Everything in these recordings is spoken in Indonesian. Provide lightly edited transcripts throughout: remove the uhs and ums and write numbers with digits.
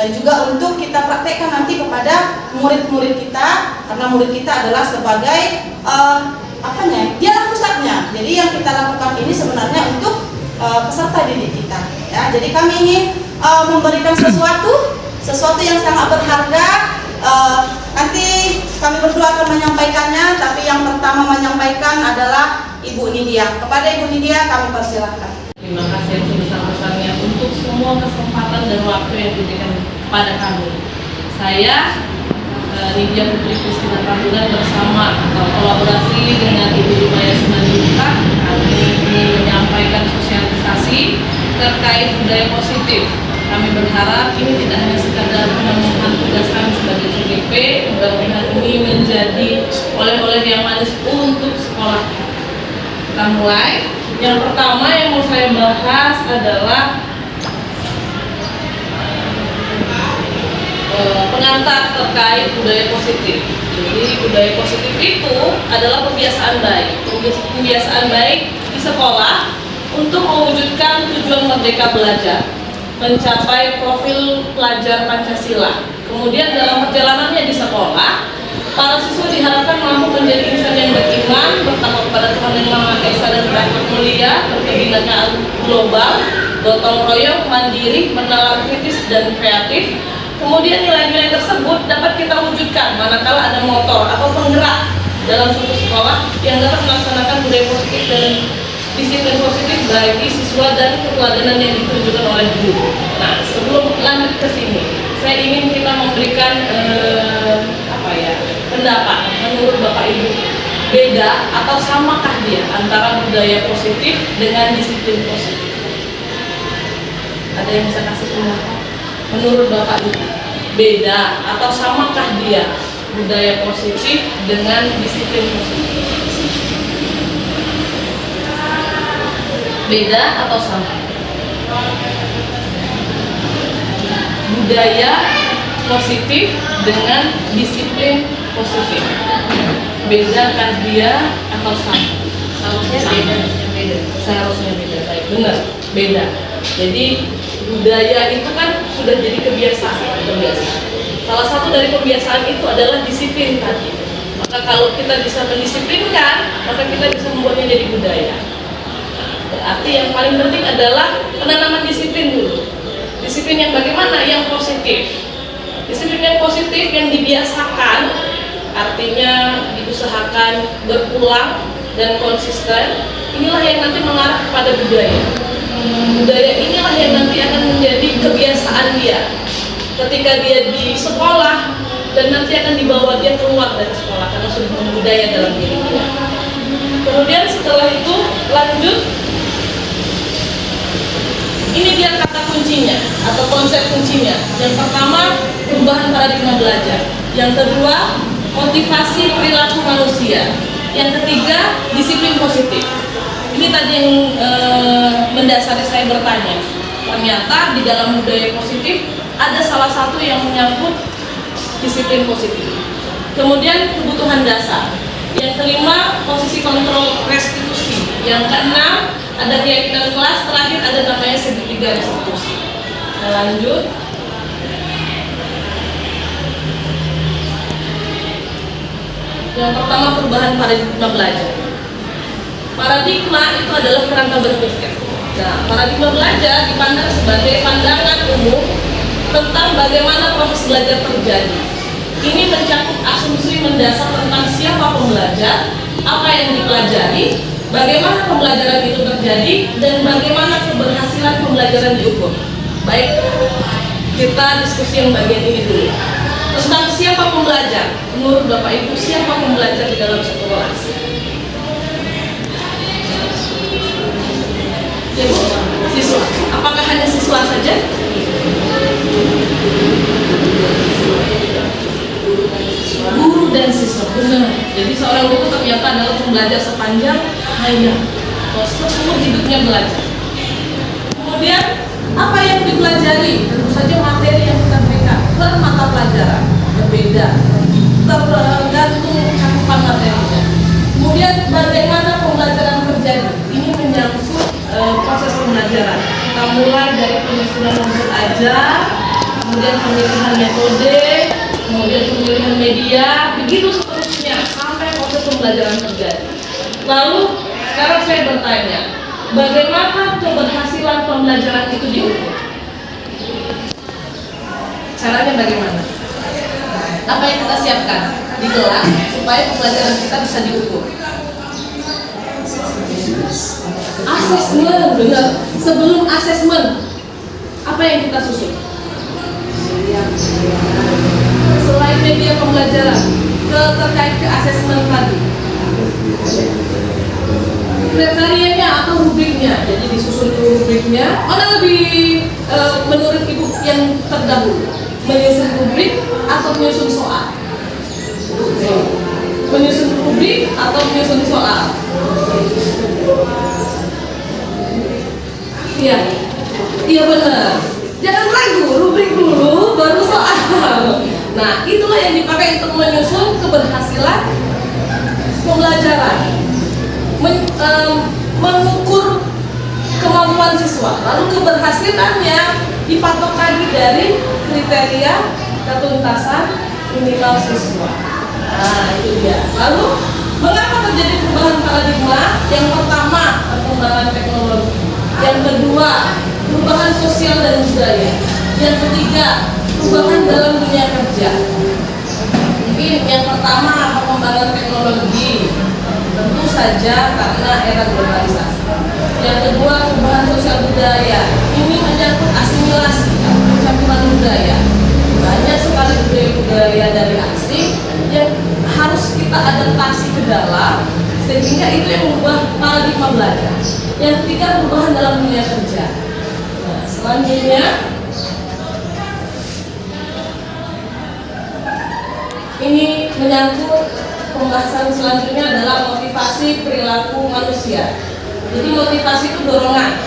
dan juga untuk kita praktekkan nanti kepada murid-murid kita, karena murid kita adalah sebagai dialah pusatnya. Jadi yang kita lakukan ini sebenarnya untuk peserta didik kita, ya. Jadi kami ingin memberikan sesuatu yang sangat berharga. Nanti kami berdua akan menyampaikannya, tapi yang pertama menyampaikan adalah Ibu Nidia. Kepada Ibu Nidia kami persilahkan. Terima kasih yang sebesar-besarnya untuk semua kesempatan dan waktu yang diberikan kepada kami. Saya Nidia Putri Kristina Tambunan bersama kolaborasi dengan Ibu Jumaya Simanjuntak, kami ingin menyampaikan sosialisasi terkait budaya positif. Kami berharap ini tidak hanya sekadar pemenuhan tugas kami sebagai CGP, mudah-mudahan ini menjadi oleh-oleh yang manis untuk sekolah. Kita mulai. Yang pertama yang mau saya bahas adalah pengantar terkait budaya positif. Jadi budaya positif itu adalah kebiasaan baik. Kebiasaan baik di sekolah untuk mewujudkan tujuan merdeka belajar, mencapai profil pelajar Pancasila. Kemudian dalam perjalanannya di sekolah, para siswa diharapkan mampu menjadi insan yang beriman, bertakwa kepada Tuhan Yang Maha Esa dan berakhlak mulia, berkebinekaan global, gotong royong, mandiri, menalar kritis dan kreatif. Kemudian nilai-nilai tersebut dapat kita wujudkan manakala ada motor atau penggerak dalam suatu sekolah yang dapat melaksanakan budaya positif dan disiplin positif bagi siswa dan keteladanan yang ditunjukkan oleh guru. Nah, sebelum lanjut ke sini, saya ingin kita memberikan pendapat menurut Bapak Ibu, beda atau samakah dia antara budaya positif dengan disiplin positif? Ada yang bisa kasih pendapat? Menurut Bapak Ibu, beda atau samakah dia budaya positif dengan disiplin positif? Beda atau sama? Budaya positif dengan disiplin positif, bedakah dia atau sama? Seharusnya beda. Seharusnya beda. Baik, benar, beda. Jadi budaya itu kan sudah jadi kebiasaan. Salah satu dari kebiasaan itu adalah disiplin tadi. Maka kalau kita bisa mendisiplinkan, maka kita bisa membuatnya jadi budaya. Berarti yang paling penting adalah penanaman disiplin dulu. Disiplin yang bagaimana? Yang positif. Disiplin yang positif yang dibiasakan, artinya diusahakan berulang dan konsisten. Inilah yang nanti mengarah kepada budaya. Budaya inilah yang nanti akan menjadi kebiasaan dia ketika dia di sekolah, dan nanti akan dibawa dia keluar dari sekolah karena sudah membudaya dalam diri dia. Kemudian setelah itu lanjut, ini dia kata kuncinya atau konsep kuncinya. Yang pertama, perubahan paradigma belajar. Yang kedua, motivasi perilaku manusia. Yang ketiga, disiplin positif. Ini tadi yang mendasari saya bertanya. Ternyata di dalam budaya positif ada salah satu yang menyangkut disiplin positif. Kemudian kebutuhan dasar. Yang kelima, posisi kontrol restitusi. Yang keenam, ada keyakinan kelas. Terakhir ada namanya segitiga restitusi. Nah, lanjut. Yang pertama, perubahan paradigma belajar. Paradigma itu adalah kerangka berpikir. Nah, paradigma belajar dipandang sebagai pandangan umum tentang bagaimana proses belajar terjadi. Ini mencakup asumsi mendasar tentang siapa pembelajar, apa yang dipelajari, bagaimana pembelajaran itu terjadi, dan bagaimana keberhasilan pembelajaran diukur. Baik, kita diskusi yang bagian ini dulu. Tentang siapa pembelajar. Menurut Bapak Ibu, siapa pembelajar di dalam satu kelas? Ya Bu, siswa. Apakah hanya siswa saja? Guru dan siswa, benar. Jadi seorang guru ternyata adalah pembelajar sepanjang hayat, seumur hidupnya belajar. Kemudian apa yang dipelajari? Tentu saja materi yang kita berikan per mata pelajaran berbeda, tergantung cakupan materinya. Kemudian bagaimana pembelajaran terjadi? Ini menyangkut proses pembelajaran. Kita mulai dari penyusunan modul ajar, kemudian penyusunan pemilihan metode, kemudian pemilihan media, begitu seterusnya sampai proses pembelajaran terjadi. Lalu sekarang saya bertanya, bagaimana keberhasilan pembelajaran itu diukur? Caranya bagaimana? Apa yang kita siapkan di kelas supaya pembelajaran kita bisa diukur? Asesmen, benar. Sebelum asesmen, apa yang kita susun? Selain media pembelajaran, terkait ke asesmen tadi, kriterianya atau rubriknya. Jadi disusun dulu rubriknya. Mana lebih menurut ibu yang terdahulu, menyusun rubrik atau menyusun soal? Menyusun rubrik atau menyusun soal? Iya, iya benar. Jangan ragu, rubrik dulu, baru soal. Nah, itulah yang dipakai untuk menyusun keberhasilan pembelajaran, mengukur kemampuan siswa. Lalu keberhasilannya dipatok lagi dari kriteria ketuntasan minimal siswa. Nah, itu dia. Lalu, mengapa terjadi perubahan paradigma? Yang pertama, perkembangan teknologi. Yang kedua, perubahan sosial dan budaya. Yang ketiga, perubahan dalam dunia kerja. Mungkin yang pertama, perkembangan teknologi. Tentu saja karena era globalisasi. Yang kedua, perubahan sosial budaya. Ini menyangkut asimilasi atau pencampuran budaya. Banyak sekali budaya-budaya dari asing yang harus kita adaptasi ke dalam, sehingga itu yang mengubah paradigma belajar. Yang ketiga, perubahan dalam dunia kerja. Nah, selanjutnya ini menyangkut pembahasan selanjutnya adalah motivasi perilaku manusia. Jadi motivasi itu dorongan.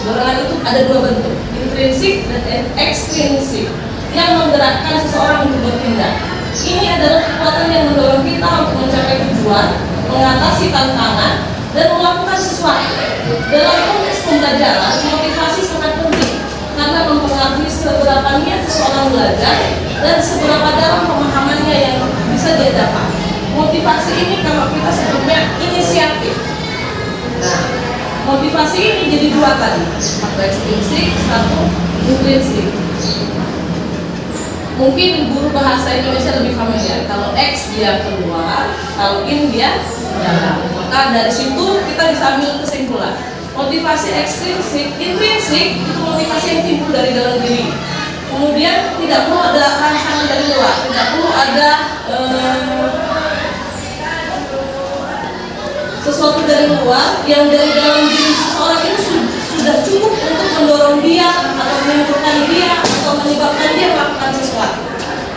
Dorongan itu ada dua bentuk, intrinsik dan ekstrinsik, yang menggerakkan seseorang untuk bertindak. Ini adalah kekuatan yang mendorong kita untuk mencapai tujuan, mengatasi tantangan, dan melakukan sesuatu. Dalam konteks pembelajaran, motivasi sangat penting karena mempengaruhi seberapa niat seseorang belajar dan seberapa dalam pemahamannya yang bisa dia dapat. Motivasi ini kalau kita sebutnya inisiatif. Nah, motivasi ini jadi dua tadi, satu ekstrinsik, satu intrinsik. Mungkin guru bahasa Indonesia lebih familiar. Kalau X dia keluar, kalau in dia dalam. Maka dari situ kita bisa ambil kesimpulan. Motivasi ekstrinsik, intrinsik itu motivasi yang timbul dari dalam diri. Kemudian tidak perlu ada rangsangan dari luar, tidak perlu ada sesuatu dari luar, yang dari dalam diri seseorang itu sudah cukup untuk mendorong dia atau menimbulkan dia atau menyebabkan dia melakukan sesuatu.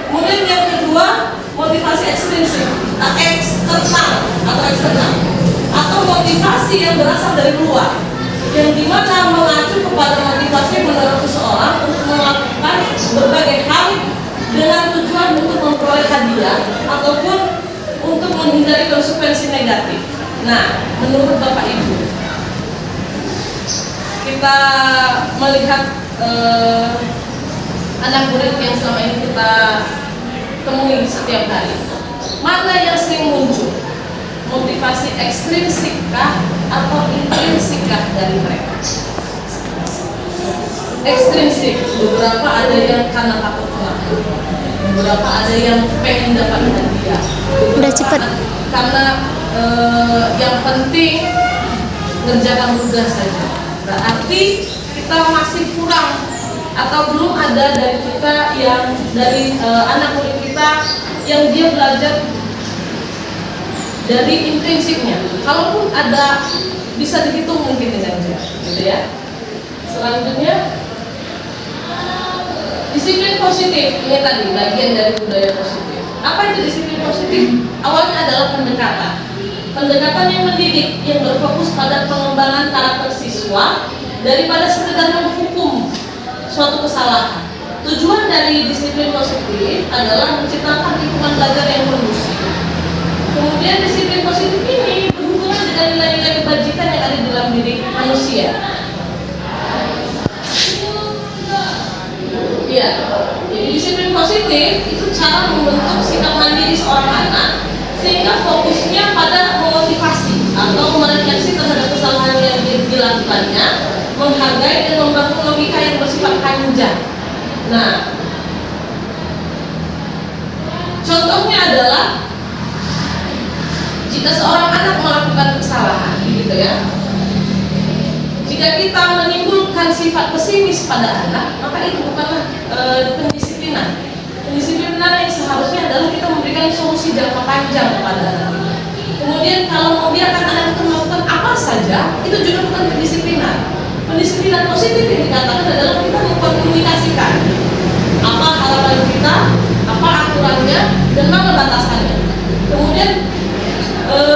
Kemudian yang kedua, motivasi ekstrinsik, eksternal atau eksternal, atau motivasi yang berasal dari luar, yang dimana mengacu kepada motivasi yang mendorong seseorang untuk melakukan berbagai hal dengan tujuan untuk memperoleh hadiah ataupun untuk menghindari konsekuensi negatif. Nah, menurut Bapak Ibu, kita melihat anak murid yang selama ini kita temui setiap hari, mana yang sering muncul? Motivasi ekstrinsikkah atau intrinsikkah dari mereka? Ekstrinsik, beberapa ada yang karena takut menang, beberapa ada yang pengen dapat hadiah, Udah cepet. karena yang penting ngerjakan tugas saja. Berarti kita masih kurang atau belum ada dari kita yang dari anak murid kita yang dia belajar dari intrinsiknya. Kalaupun ada, bisa dihitung mungkin dengan jari, gitu ya. Selanjutnya disiplin positif. Ini tadi bagian dari budaya positif. Apa itu disiplin positif? Awalnya adalah pendekatan yang mendidik, yang berfokus pada pengembangan karakter siswa daripada sekedar menghukum suatu kesalahan. Tujuan dari disiplin positif adalah menciptakan lingkungan belajar yang kondusif. Kemudian disiplin positif ini berhubungan dengan nilai-nilai kebajikan yang ada di dalam diri manusia. Ya, jadi disiplin positif itu cara membentuk sikap mandiri seorang anak sehingga fokusnya pada memotivasi atau merefleksi terhadap kesalahan yang dilakukannya, menghargai dan membangun logika yang bersifat panjang. Nah, contohnya adalah jika seorang anak melakukan kesalahan, gitu ya. Jika kita menimbulkan sifat pesimis pada anak, maka itu bukanlah pendisiplinan. Pendisiplinan yang seharusnya adalah kita memberikan solusi jangka panjang kepada anak. Kemudian kalau membiarkan anak itu melakukan apa saja, itu juga bukan pendisiplinan. Pendisiplinan positif yang dikatakan adalah kita mengkomunikasikan apa harapan kita, apa aturannya, dan mana batasannya. Kemudian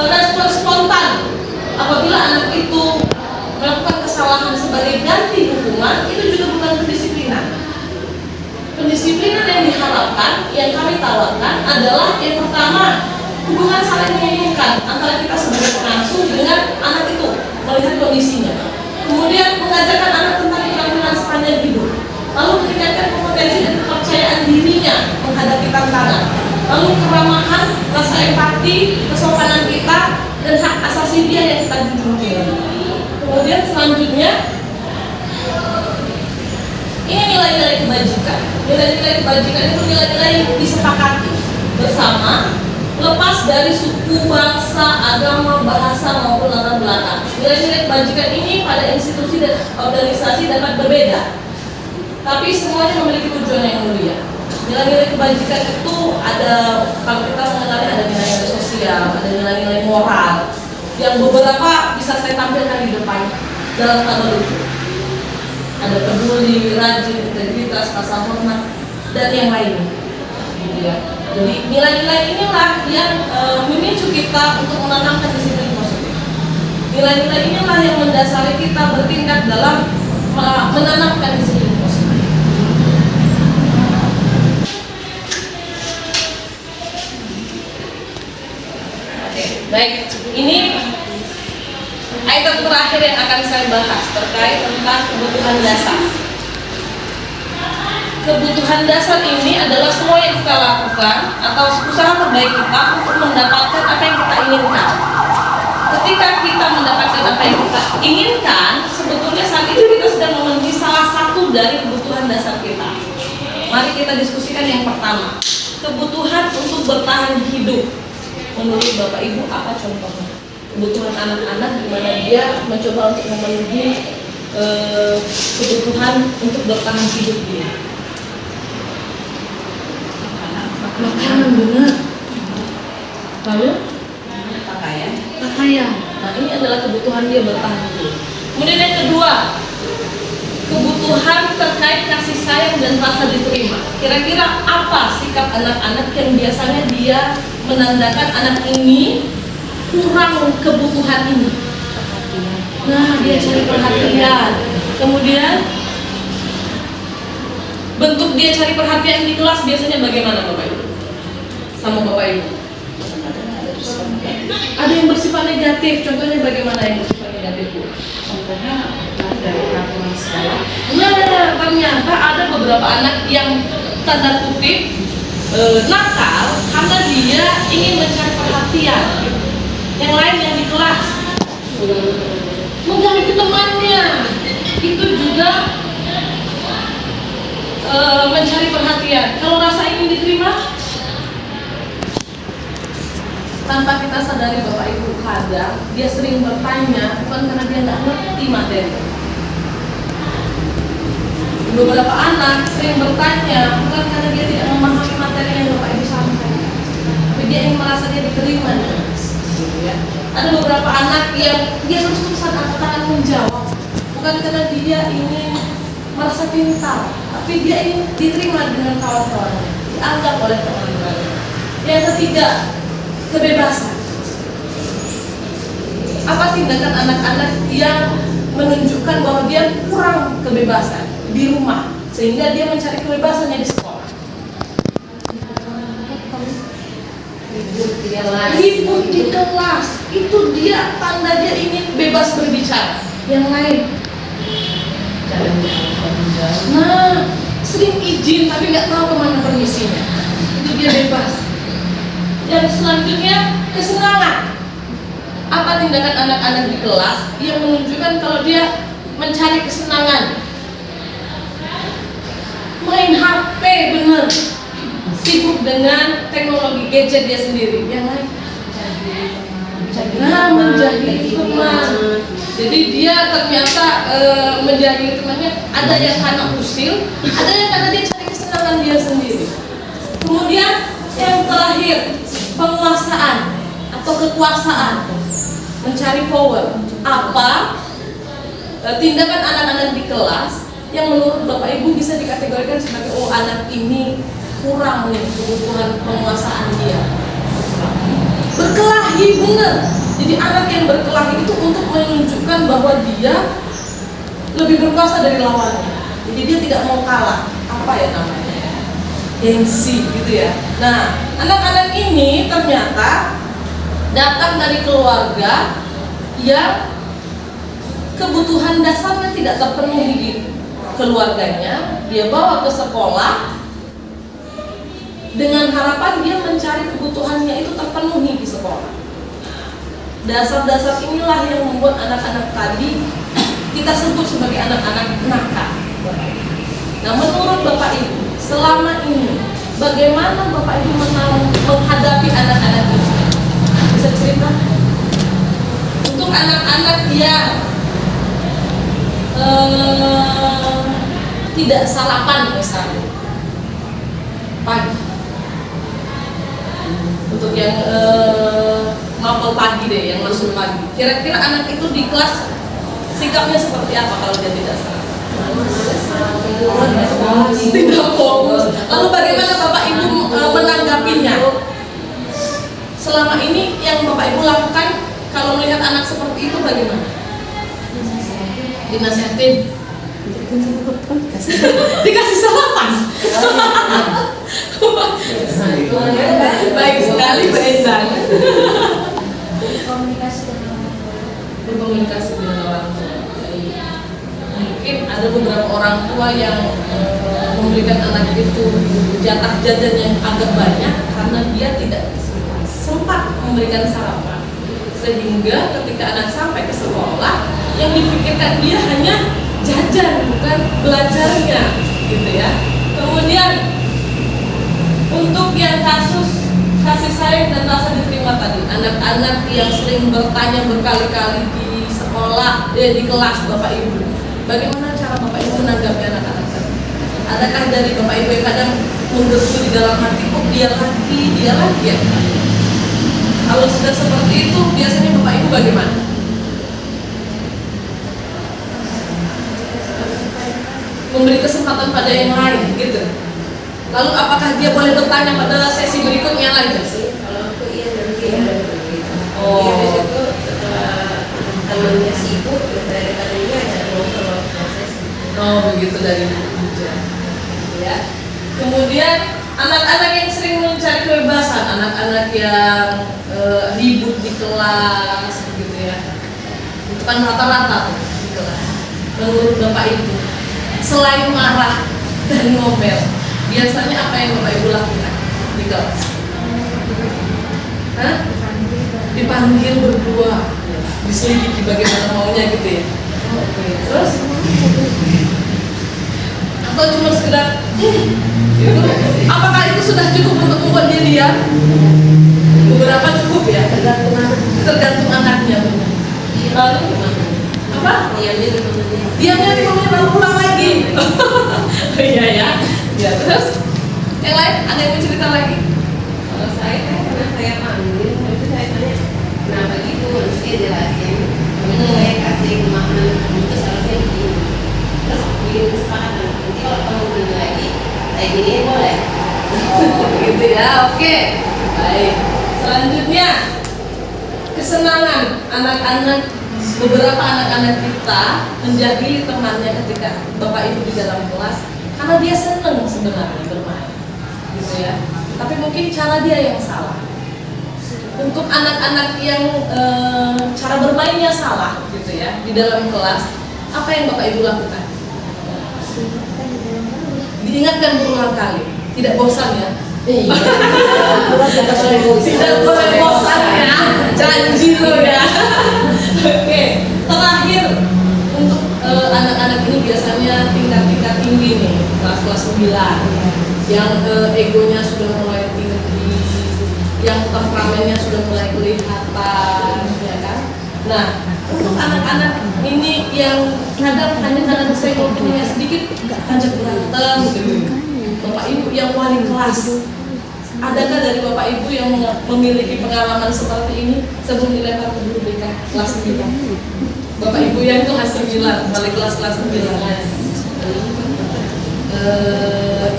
respon spontan apabila anak itu melakukan kesalahan sebagai ganti hukuman, itu juga bukan pendisiplinan. Pendisiplinan yang diharapkan, yang kami tawarkan adalah yang pertama, hubungan saling menguntungkan antara kita sebagai pengasuh dengan anak itu, melihat kondisinya. Kemudian mengajarkan anak tentang keterampilan sepanjang hidup, lalu meningkatkan kompetensi dan kepercayaan dirinya menghadapi tantangan, lalu keramahan, rasa empati, kesopanan kita, dan hak asasi dia yang kita junjung tinggi. Kemudian selanjutnya, ini nilai-nilai kebajikan. Nilai-nilai kebajikan itu nilai-nilai yang disepakati bersama, lepas dari suku, bangsa, agama, bahasa maupun latar belakang. Nilai-nilai kebajikan ini pada institusi dan organisasi dapat berbeda, tapi semuanya memiliki tujuan yang mulia. Nilai-nilai kebajikan itu ada, kalau kita mengenalnya ada nilai-nilai sosial, ada nilai-nilai moral, yang beberapa bisa saya tampilkan di depan dalam tabel itu. Ada peduli, rajin, integritas, rasa hormat, dan yang lain. Gitu ya. Jadi nilai-nilai inilah yang memicu kita untuk menanamkan disiplin positif. Nilai-nilai inilah yang mendasari kita bertindak dalam menanamkan disiplin positif. Oke, baik. Ini item terakhir yang akan saya bahas terkait tentang kebutuhan dasar. Kebutuhan dasar ini adalah semua yang kita lakukan atau usaha terbaik kita untuk mendapatkan apa yang kita inginkan. Ketika kita mendapatkan apa yang kita inginkan, sebetulnya saat itu kita sedang memenuhi salah satu dari kebutuhan dasar kita. Mari kita diskusikan yang pertama, kebutuhan untuk bertahan hidup. Menurut Bapak Ibu apa contohnya? Kebutuhan anak-anak di mana dia mencoba untuk memenuhi kebutuhan untuk bertahan hidup dia. Makanan benar. Lalu pakaian. Nah, ini adalah kebutuhan dia bertahan hidup. Kemudian yang kedua, kebutuhan terkait kasih sayang dan rasa diterima. Kira-kira apa sikap anak-anak yang biasanya dia menandakan anak ini kurang kebutuhan ini? Nah, dia cari perhatian. Kemudian bentuk dia cari perhatian di kelas biasanya bagaimana Bapak Ibu? Sama Bapak Ibu? Ada yang bersifat negatif. Contohnya bagaimana yang bersifat negatif, Bu? Contohnya dari peraturan sekolah. Nah, ternyata ada beberapa anak yang tanda kutip nakal karena dia ingin mencari perhatian. Yang lain yang di kelas mengganggu temannya, itu juga mencari perhatian. Kalau rasa ingin diterima, tanpa kita sadari Bapak Ibu, kadang dia sering bertanya bukan karena dia nggak ngerti materi. Beberapa anak sering bertanya bukan karena dia tidak memahami materi yang Bapak Ibu sampaikan, tapi dia ingin merasa dia diterima. Gitu ya. Ada beberapa anak yang dia terus-terusan angkat tangan menjawab bukan karena dia ingin merasa pintar, tapi dia ingin diterima dengan kawan-kawannya, dianggap oleh teman-temannya. Yang ketiga, kebebasan. Apa tindakan anak-anak yang menunjukkan bahwa dia kurang kebebasan di rumah sehingga dia mencari kebebasannya di sekolah? Ribut di kelas, itu dia tanda dia ingin bebas berbicara. Yang lain, nah, sering izin tapi nggak tahu kemana permisinya. Yang selanjutnya kesenangan. Apa tindakan anak-anak di kelas yang menunjukkan kalau dia mencari kesenangan? Main HP, bener, sibuk dengan teknologi gadget dia sendiri. Yang lain, nah, menjahili teman. Jadi dia ternyata menjahili temannya. Ada yang karena usil, ada yang karena dia cari kesenangan dia sendiri. Kemudian yang terakhir, penguasaan atau kekuasaan, mencari power. Apa tindakan anak-anak di kelas yang menurut Bapak Ibu bisa dikategorikan sebagai anak ini kurang nih kebutuhan penguasaan dia. Berkelahi, bener. Jadi anak yang berkelahi itu untuk menunjukkan bahwa dia lebih berkuasa dari lawannya. Jadi dia tidak mau kalah. Apa ya namanya? Gengsi gitu ya. Nah, anak-anak ini ternyata datang dari keluarga yang kebutuhan dasarnya tidak terpenuhi di keluarganya. Dia bawa ke sekolah dengan harapan dia mencari kebutuhannya itu terpenuhi di sekolah. Dasar-dasar inilah yang membuat anak-anak tadi kita sebut sebagai anak-anak nakal. Nah, menurut Bapak Ibu, selama ini bagaimana Bapak Ibu menghadapi anak-anak ini? Bisa cerita? Untuk anak-anak yang tidak sarapan misalnya pagi, untuk yang mapel pagi deh, yang masuk pagi, kira-kira anak itu di kelas sikapnya seperti apa kalau dia tidak sarapan? Tidak fokus. Lalu bagaimana Bapak Ibu menanggapinya? Selama ini yang Bapak Ibu lakukan kalau melihat anak seperti itu bagaimana? Dinasihatin, dikasih sarapan. Baik sekali Mbak Endang. Berkomunikasi dengan orang tua. Mungkin ada beberapa orang tua yang memberikan anak itu jatah jajan yang agak banyak karena dia tidak sempat memberikan sarapan, sehingga ketika anak sampai ke sekolah yang difikirkan dia hanya jajan bukan belajarnya, gitu ya. Kemudian untuk yang kasus kasih sayang dan rasa diterima tadi, anak-anak yang sering bertanya berkali-kali di sekolah, di kelas Bapak Ibu, bagaimana cara Bapak Ibu menanggapi anak-anak tadi? Adakah dari Bapak Ibu yang kadang menggebu di dalam hati, kok dia lagi ya? Kalau sudah seperti itu, biasanya Bapak Ibu bagaimana? Memberi kesempatan pada yang lain, gitu. Lalu apakah dia boleh bertanya pada sesi berikutnya lagi? Kalau aku iya nanti ya. Oh. Iya besok setelah temannya sibuk, dari tadinya ada ngobrol proses. Oh begitu dari hujan, ya. Kemudian anak-anak yang sering mencari kebebasan, anak-anak yang ribut di kelas, begitu ya. Itu kan rata-rata tuh di kelas. Menurut Bapak Ibu, selain marah dan ngomel, biasanya apa yang Bapak Ibu lakukan di kelas? Hah? Dipanggil berdua, diselidiki bagaimana maunya gitu ya. Oke. Terus? Atau cuma sekedar gitu? Apakah itu sudah cukup untuk membuat dia diam? Beberapa cukup ya, tergantung anaknya. Lalu apa? Diamnya di rumahnya baru pulang lagi. Iya ya. Ya terus yang lain ada yang mau cerita lagi? Kalau saya kan karena saya panggil, itu saya tanya kenapa gitu, terus dia jelasin. Terus saya kasih pemahaman itu seharusnya begini. Terus bikin kesepakatan. Nanti kalau kamu begini lagi, saya gini boleh. Oh gitu ya, oke. Baik. Selanjutnya kesenangan anak-anak, beberapa anak-anak kita menjadi temannya ketika Bapak Ibu di dalam kelas karena dia seneng sebenarnya bermain, gitu ya. Tapi mungkin cara dia yang salah. Untuk anak-anak yang cara bermainnya salah, gitu ya, di dalam kelas, apa yang Bapak Ibu lakukan? Diingatkan berulang kali, tidak bosan ya. Tidak boleh bosan ya, janji lo ya. Oke, terakhir untuk anak-anak ini biasanya tingkat-tingkat tinggi nih, kelas-kelas 9 yang egonya sudah mulai tinggi, yang temperamennya sudah mulai kelihatan, ya kan? Nah, untuk anak-anak ini yang kadang hanya karena kesenggolnya sedikit ajak berantem gitu. Bapak Ibu yang wali kelas, adakah dari Bapak Ibu yang memiliki pengalaman seperti ini sebelum dilempar ke guru BK kelas 9? Bapak Ibu yang kelas 9, wali kelas 9.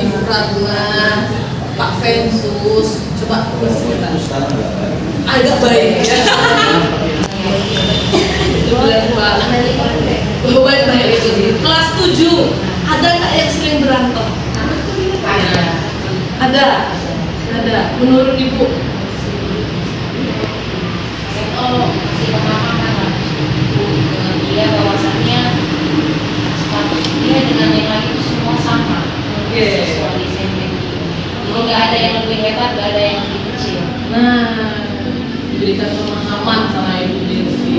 Ibu Ratna, Pak Ventus, coba sebentar. Agak baik ya. Baik-baik itu. Kelas 7, ada nggak yang sering berantem? Ada. Menurut Ibu? Oh, si pemahaman lah. Dia bahwasannya status dia dengan yang lain itu semua sama. Oke. Soal SMP. Jadi nggak ada yang lebih hebat, nggak ada yang lebih kecil. Nah, diberikan pemahaman sama Ibu Desi.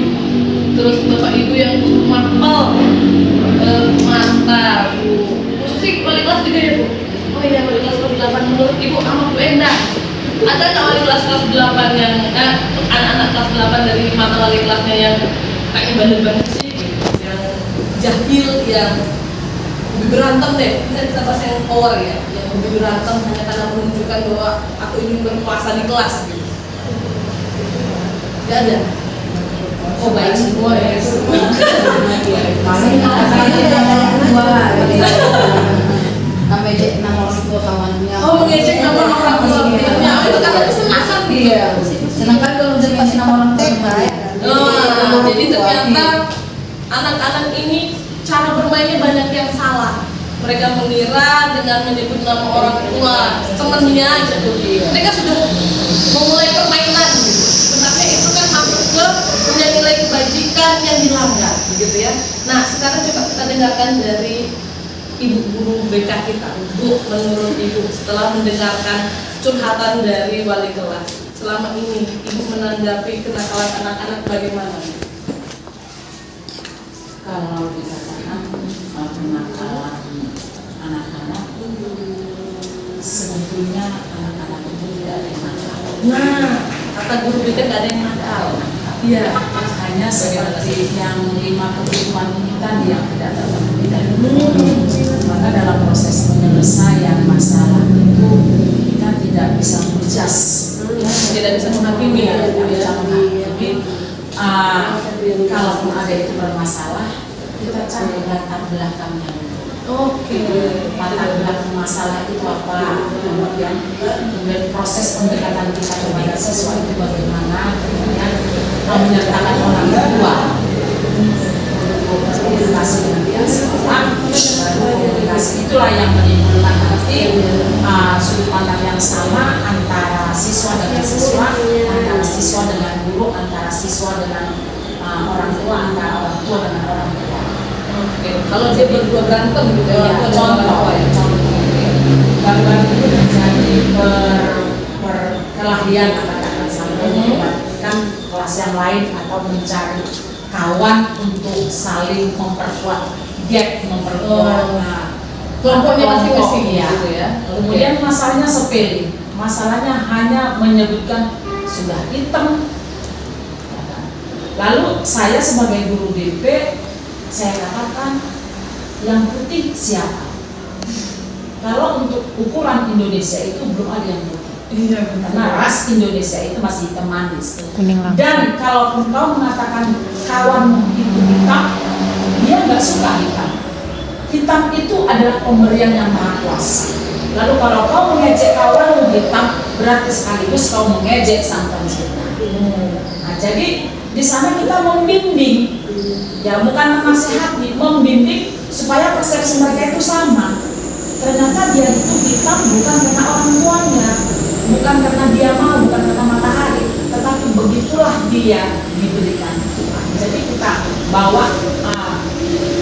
Terus Bapak Ibu yang mantap, mantap Bu. Khususnya wali kelas juga ya Bu? Oh iya, wali kelas 8 menurut Ibu sama Bu Endah. Ada nggak wali kelas 8 yang anak-anak kelas 8 dari mata wali kelasnya yang kayak bandel-bandel sih, yang jahil, yang lebih berantem deh, kita bahas yang power ya, yang lebih berantem hanya karena menunjukkan bahwa aku ingin berkuasa di kelas gitu. Gak ada. Oh baik semua ya. Mengejek nama orang tua kawannya. Oh mengejek nama orang tua temennya. Oh itu karena kesenangan dia. Senang kali kalau udah kasih nama orang tua. Jadi ternyata anak-anak ini cara bermainnya banyak yang salah. Mereka mengira dengan menyebut nama orang tua temennya gitu. Mereka sudah memulai permainan gitu. Sebenarnya itu kan masuk ke punya nilai kebajikan yang dilanggar gitu ya. Nah sekarang coba kita dengarkan dari Ibu guru BK kita. Bu, menurut Ibu setelah mendengarkan curhatan dari wali kelas, selama ini Ibu menanggapi kenakalan anak-anak bagaimana? Kalau dikatakan kenakalan anak-anak, sebetulnya anak-anak itu tidak ada yang nakal. Nah, kata guru BK gak ada yang nakal. Iya. Hanya seperti yang 5 kebutuhan ini tadi yang tidak terpenuhi dari maka dalam proses penyelesaian masalah itu kita tidak bisa menjas, Tidak bisa menghakimi ya. tidak bisa menghakimi. Kalaupun ada itu bermasalah, kita cari latar belakangnya dulu. Oke. Latar belakang masalah itu apa, kemudian proses pendekatan kita kepada siswa itu bagaimana, kemudian menyertakan orang tua komunikasi dengan pihak sekolah, baru komunikasi itulah yang menimbulkan nanti sudut pandang yang sama antara siswa dengan siswa, antara siswa dengan guru, antara siswa dengan orang tua, antara orang tua dengan orang tua. Oke. Kalau dia berdua berantem gitu ya. Contoh baru-baru itu terjadi perkelahian katakan sampai menyebabkan kelas yang lain atau mencari kawan untuk saling memperkuat kelompoknya masing-masing ya. gitu ya. Kemudian masalahnya sepele, masalahnya hanya menyebutkan sudah hitam. Lalu saya sebagai guru DP, saya katakan yang putih siapa? Kalau untuk ukuran Indonesia itu belum ada yang putih. Iya, Karena ras Indonesia itu masih hitam manis. Kuning Dan kalau kau mengatakan kawanmu itu hitam, dia nggak suka hitam. Hitam itu adalah pemberian yang maha kuasa. Lalu kalau kau mengejek kawanmu hitam, berarti sekaligus kau mengejek sang pencipta. Nah, jadi di sana kita membimbing, ya bukan menasihati, membimbing supaya persepsi mereka itu sama. Ternyata dia itu hitam bukan karena orang tuanya, bukan karena dia mau, bukan karena matahari, tetapi begitulah dia diberikan Tuhan. Jadi kita bawa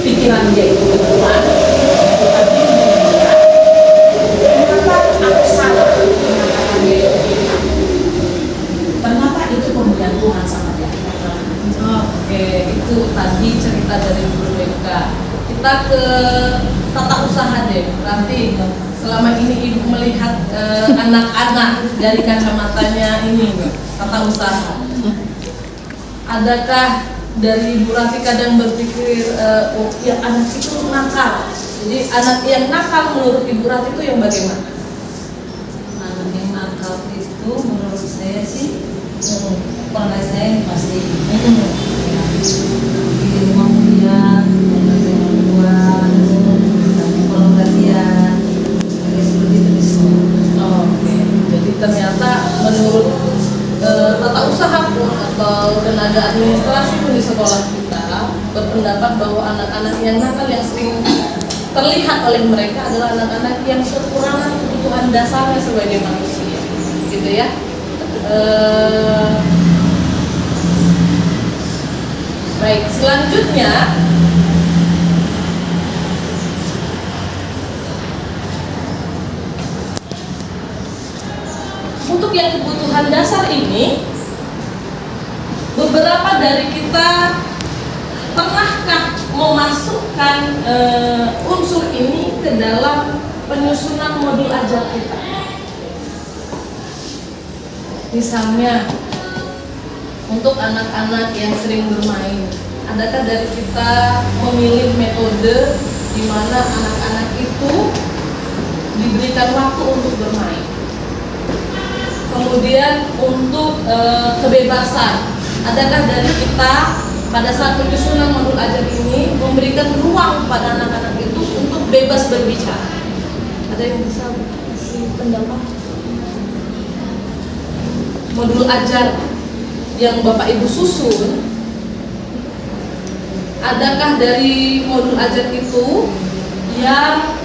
pikiran dia itu ke Tuhan, kita bimbing dia. Ternyata aku salah, Kita ke tata usaha deh. Berarti selama ini ibu melihat anak-anak dari kacamatanya ini tata usaha. Adakah dari Bu Rati kadang berpikir, oh ya anak itu nakal. Jadi anak yang nakal menurut Ibu Rati itu yang bagaimana? Anak yang nakal itu menurut saya sih orang saya yang pasti di rumah kuliah, orang tua, tapi kalau latihan kayak seperti itu di sekolah. Oke, jadi ternyata menurut tata usaha pun atau tenaga administrasi pun di sekolah kita berpendapat bahwa anak-anak yang nakal yang sering terlihat oleh mereka adalah anak-anak yang kekurangan kebutuhan dasarnya sebagai manusia, gitu ya. Baik, selanjutnya untuk yang kebutuhan dasar ini, beberapa dari kita pernahkah memasukkan unsur ini ke dalam penyusunan modul ajar kita? Misalnya untuk anak-anak yang sering bermain, adakah dari kita memilih metode di mana anak-anak itu diberikan waktu untuk bermain? Kemudian untuk kebebasan, adakah dari kita pada saat penyusunan modul ajar ini memberikan ruang kepada anak-anak itu untuk bebas berbicara? Ada yang bisa kasih pendapat? Modul ajar yang Bapak Ibu susun, adakah dari modul ajar itu yang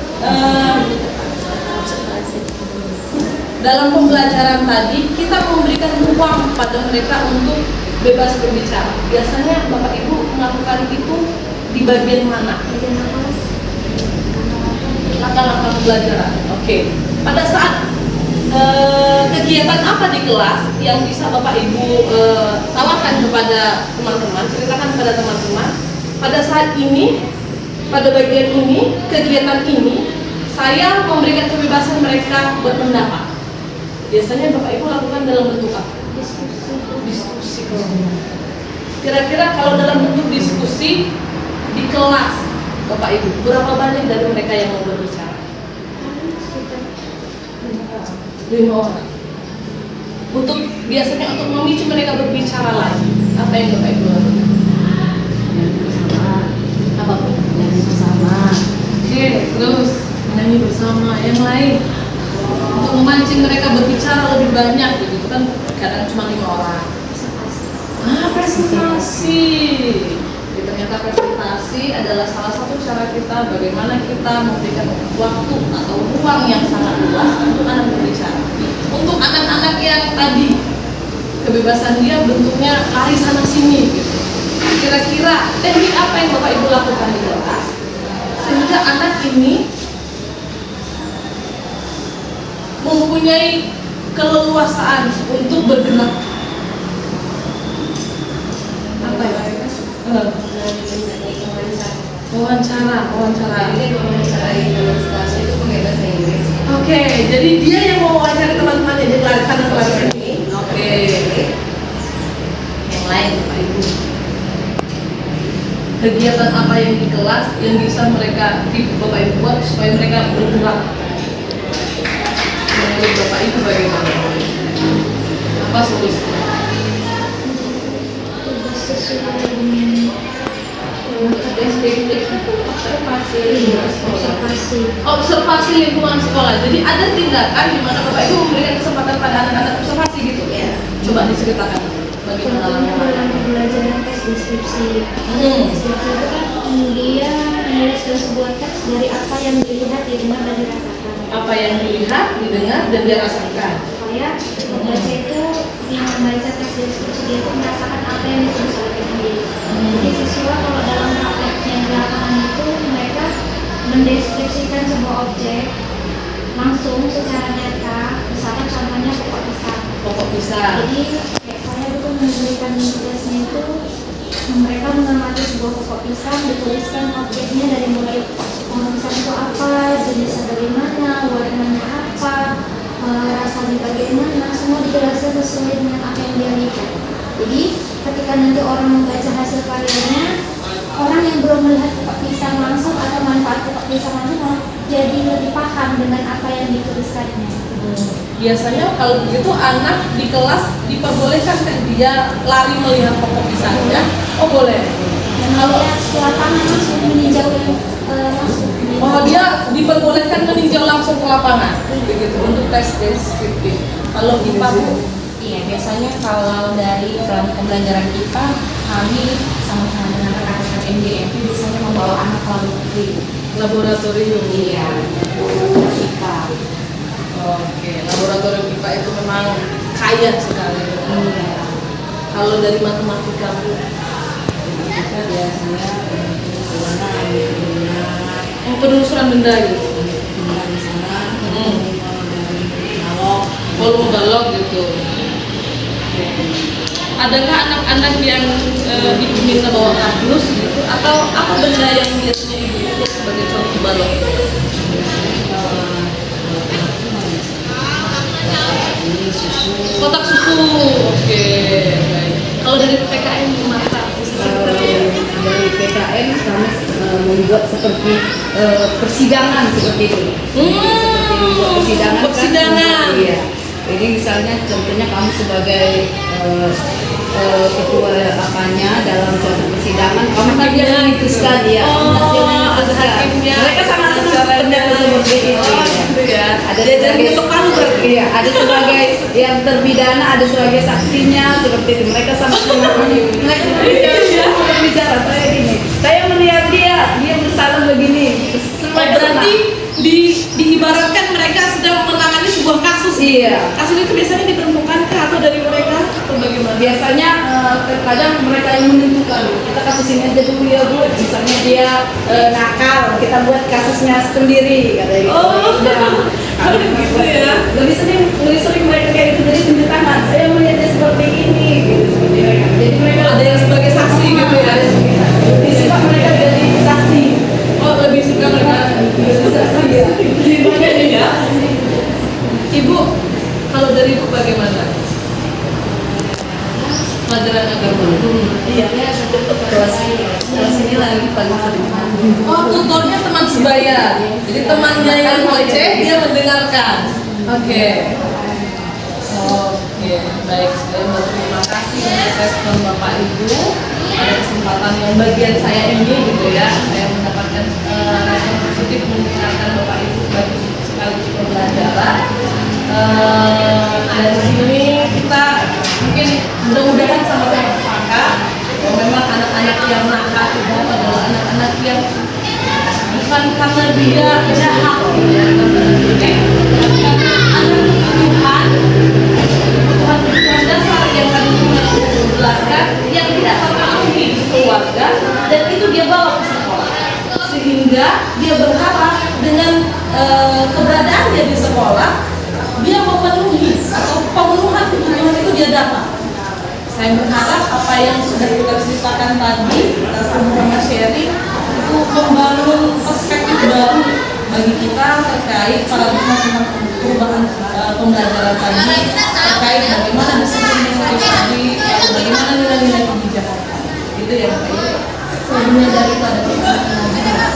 dalam pembelajaran tadi kita memberikan ruang pada mereka untuk bebas berbicara? Biasanya Bapak Ibu melakukan itu di bagian mana? Langkah-langkah pembelajaran. Oke. Pada saat kegiatan apa di kelas yang bisa Bapak Ibu tawarkan kepada teman-teman, ceritakan kepada teman-teman, pada saat ini, pada bagian ini, kegiatan ini saya memberikan kebebasan mereka berpendapat. Biasanya Bapak Ibu lakukan dalam bentuk apa? Diskusi. Kira-kira kalau dalam bentuk diskusi di kelas Bapak Ibu, berapa banyak dari mereka yang mau berbicara? 5 orang. Untuk biasanya untuk memicu mereka berbicara lagi, apa yang Bapak Ibu lakukan? Apa pun? Nyanyi bersama. Oke, terus menyanyi bersama. Yang lain untuk memancing mereka berbicara lebih banyak, gitu kan? Kadang cuma 5 orang. Presentasi. Jadi ternyata presentasi adalah salah satu cara kita bagaimana kita memberikan waktu atau ruang yang sangat luas untuk anak berbicara. Untuk anak-anak yang tadi kebebasan dia bentuknya lari sana sini gitu. Kira-kira teknik apa yang Bapak Ibu lakukan di kelas sehingga anak ini mempunyai keleluasaan untuk bergerak? Apa ya? Wawancara. Jadi mewawancarai teman sekelasnya itu pakai bahasa Inggris. Oke, jadi dia yang mau wawancara teman-temannya, dia lari sana lari sini. Oke. Yang lain Bapak Ibu, kegiatan apa yang di kelas yang bisa mereka Bapak Ibu buat supaya mereka bergerak? Menurut Bapak Ibu bagaimana? Apa solusinya? Observasi lingkungan sekolah. Jadi ada tindakan di mana Bapak Ibu memberikan kesempatan pada anak-anak observasi gitu ya. Coba diceritakan bagaimana dalam pembelajaran tes deskripsi. Deskripsi itu kan dia menulis dalam sebuah teks dari apa yang dilihat, didengar, dan dirasakan. Apa yang dilihat, didengar, dan dirasakan. Supaya pembaca itu yang membaca teks deskripsi dia itu merasakan apa yang ditulis oleh penulis. Jadi siswa kalau dalam prakteknya di lapangan itu mereka mendeskripsikan sebuah objek langsung secara nyata, misalkan contohnya pokok pisang. Pokok pisang. Jadi kayak saya itu memberikan tugasnya itu Mereka mengamati sebuah pokok pisang, dituliskan objeknya dari mulai pokok pisang itu apa, jenisnya bagaimana, warnanya apa, rasanya bagaimana, semua dijelaskan sesuai dengan apa yang dia lihat. Jadi ketika nanti orang membaca hasil karyanya, orang yang belum melihat pokok pisang langsung atau manfaat pokok pisang langsung jadi lebih paham dengan apa yang dituliskannya. Biasanya kalau begitu anak di kelas diperbolehkan kan dia lari melihat pokok pisangnya? Oh boleh. Kalau lapangan langsung meninjau langsung. Oh dia diperbolehkan meninjau langsung ke lapangan, begitu untuk tes deskriptif. Kalau IPA Bu? Iya, biasanya kalau dari pembelajaran IPA, kami sama-sama dengan rekan-rekan MDMP biasanya membawa anak ke Laboratorium. Iya, IPA. Oke, laboratorium IPA itu memang kaya sekali. Iya. Kalau dari matematika Bu? Kita biasanya penelusuran benda, Penelusuran benda gitu. benda di sana, dari analog. Volume balok gitu. Adakah anak-anak yang diminta bawa kardus gitu atau apa benda yang biasanya ibu ikut sebagai contoh balok? Ini susu. Kotak susu. Oke. Baik. Kalau dari PKN gimana Pak? Dari PKN kami membuat seperti persidangan seperti itu. Seperti membuat persidangan. Persidangan. Kan? Iya. Jadi misalnya contohnya kamu sebagai ketua apanya dalam suatu persidangan, kamu kan dia memutuskan ya. Ada hakimnya. Mereka sangat senang seperti itu. Gitu ya. Ada Dia jadi sebagai untuk palu berarti. iya, ada sebagai yang terpidana, ada sebagai saksinya seperti itu. Mereka sangat senang. Mereka berbicara saya gini. Saya melihat dia bersalah begini. Berarti diibaratkan mereka sedang menangani sebuah kasus. Iya. Kasus itu biasanya dipertemukan atau dari mereka atau bagaimana? Biasanya terkadang mereka yang menentukan. Kita kasus ini aja dulu ya Bu. Misalnya dia nakal, kita buat kasusnya sendiri katanya gitu. Oh, Udah. gitu ya. Lebih sering mereka kayak gitu dari tunjuk tangan. Saya melihatnya seperti ini gitu seperti mereka. Jadi mereka Ada yang sebagai saksi gitu ya. Ada yang sebagai saksi. Lebih suka mereka jadi saksi. Oh lebih suka mereka Jadi saksi ya. ya. Ibu, kalau dari Ibu bagaimana? Pelajaran agama. Iya, kelas ini lagi paling sering. Oh, tutornya teman sebaya. Jadi temannya yang ngoceh dia mendengarkan. Oke. Oke, baik. Saya berterima kasih untuk respon Bapak Ibu. Ada kesempatan yang bagian saya ini gitu ya. Saya mendapatkan respon positif mendengarkan Bapak Ibu sebagai sekaligus pembelajaran. Dari sini kita mungkin mudah-mudahan sama-sama sepakat bahwa memang anak-anak yang nakal itu adalah anak-anak yang bukan karena dia jahat ya, karena anak kebutuhan dasar yang tadi kita jelaskan yang tidak terpenuhi di keluarga dan itu dia bawa ke sekolah sehingga dia berharap dengan keberadaannya di sekolah dia memenuhi atau pemenuhan kebutuhan itu dia dapat. Saya berharap apa yang sudah kita ceritakan tadi, kita sama-sama sharing itu membangun perspektif baru bagi kita terkait paradigma tentang perubahan pembelajaran tadi, terkait bagaimana disiplin tadi, atau bagaimana nilai-nilai kebijakan. Itu yang baik. Sebenarnya dari itu ada pertanyaan.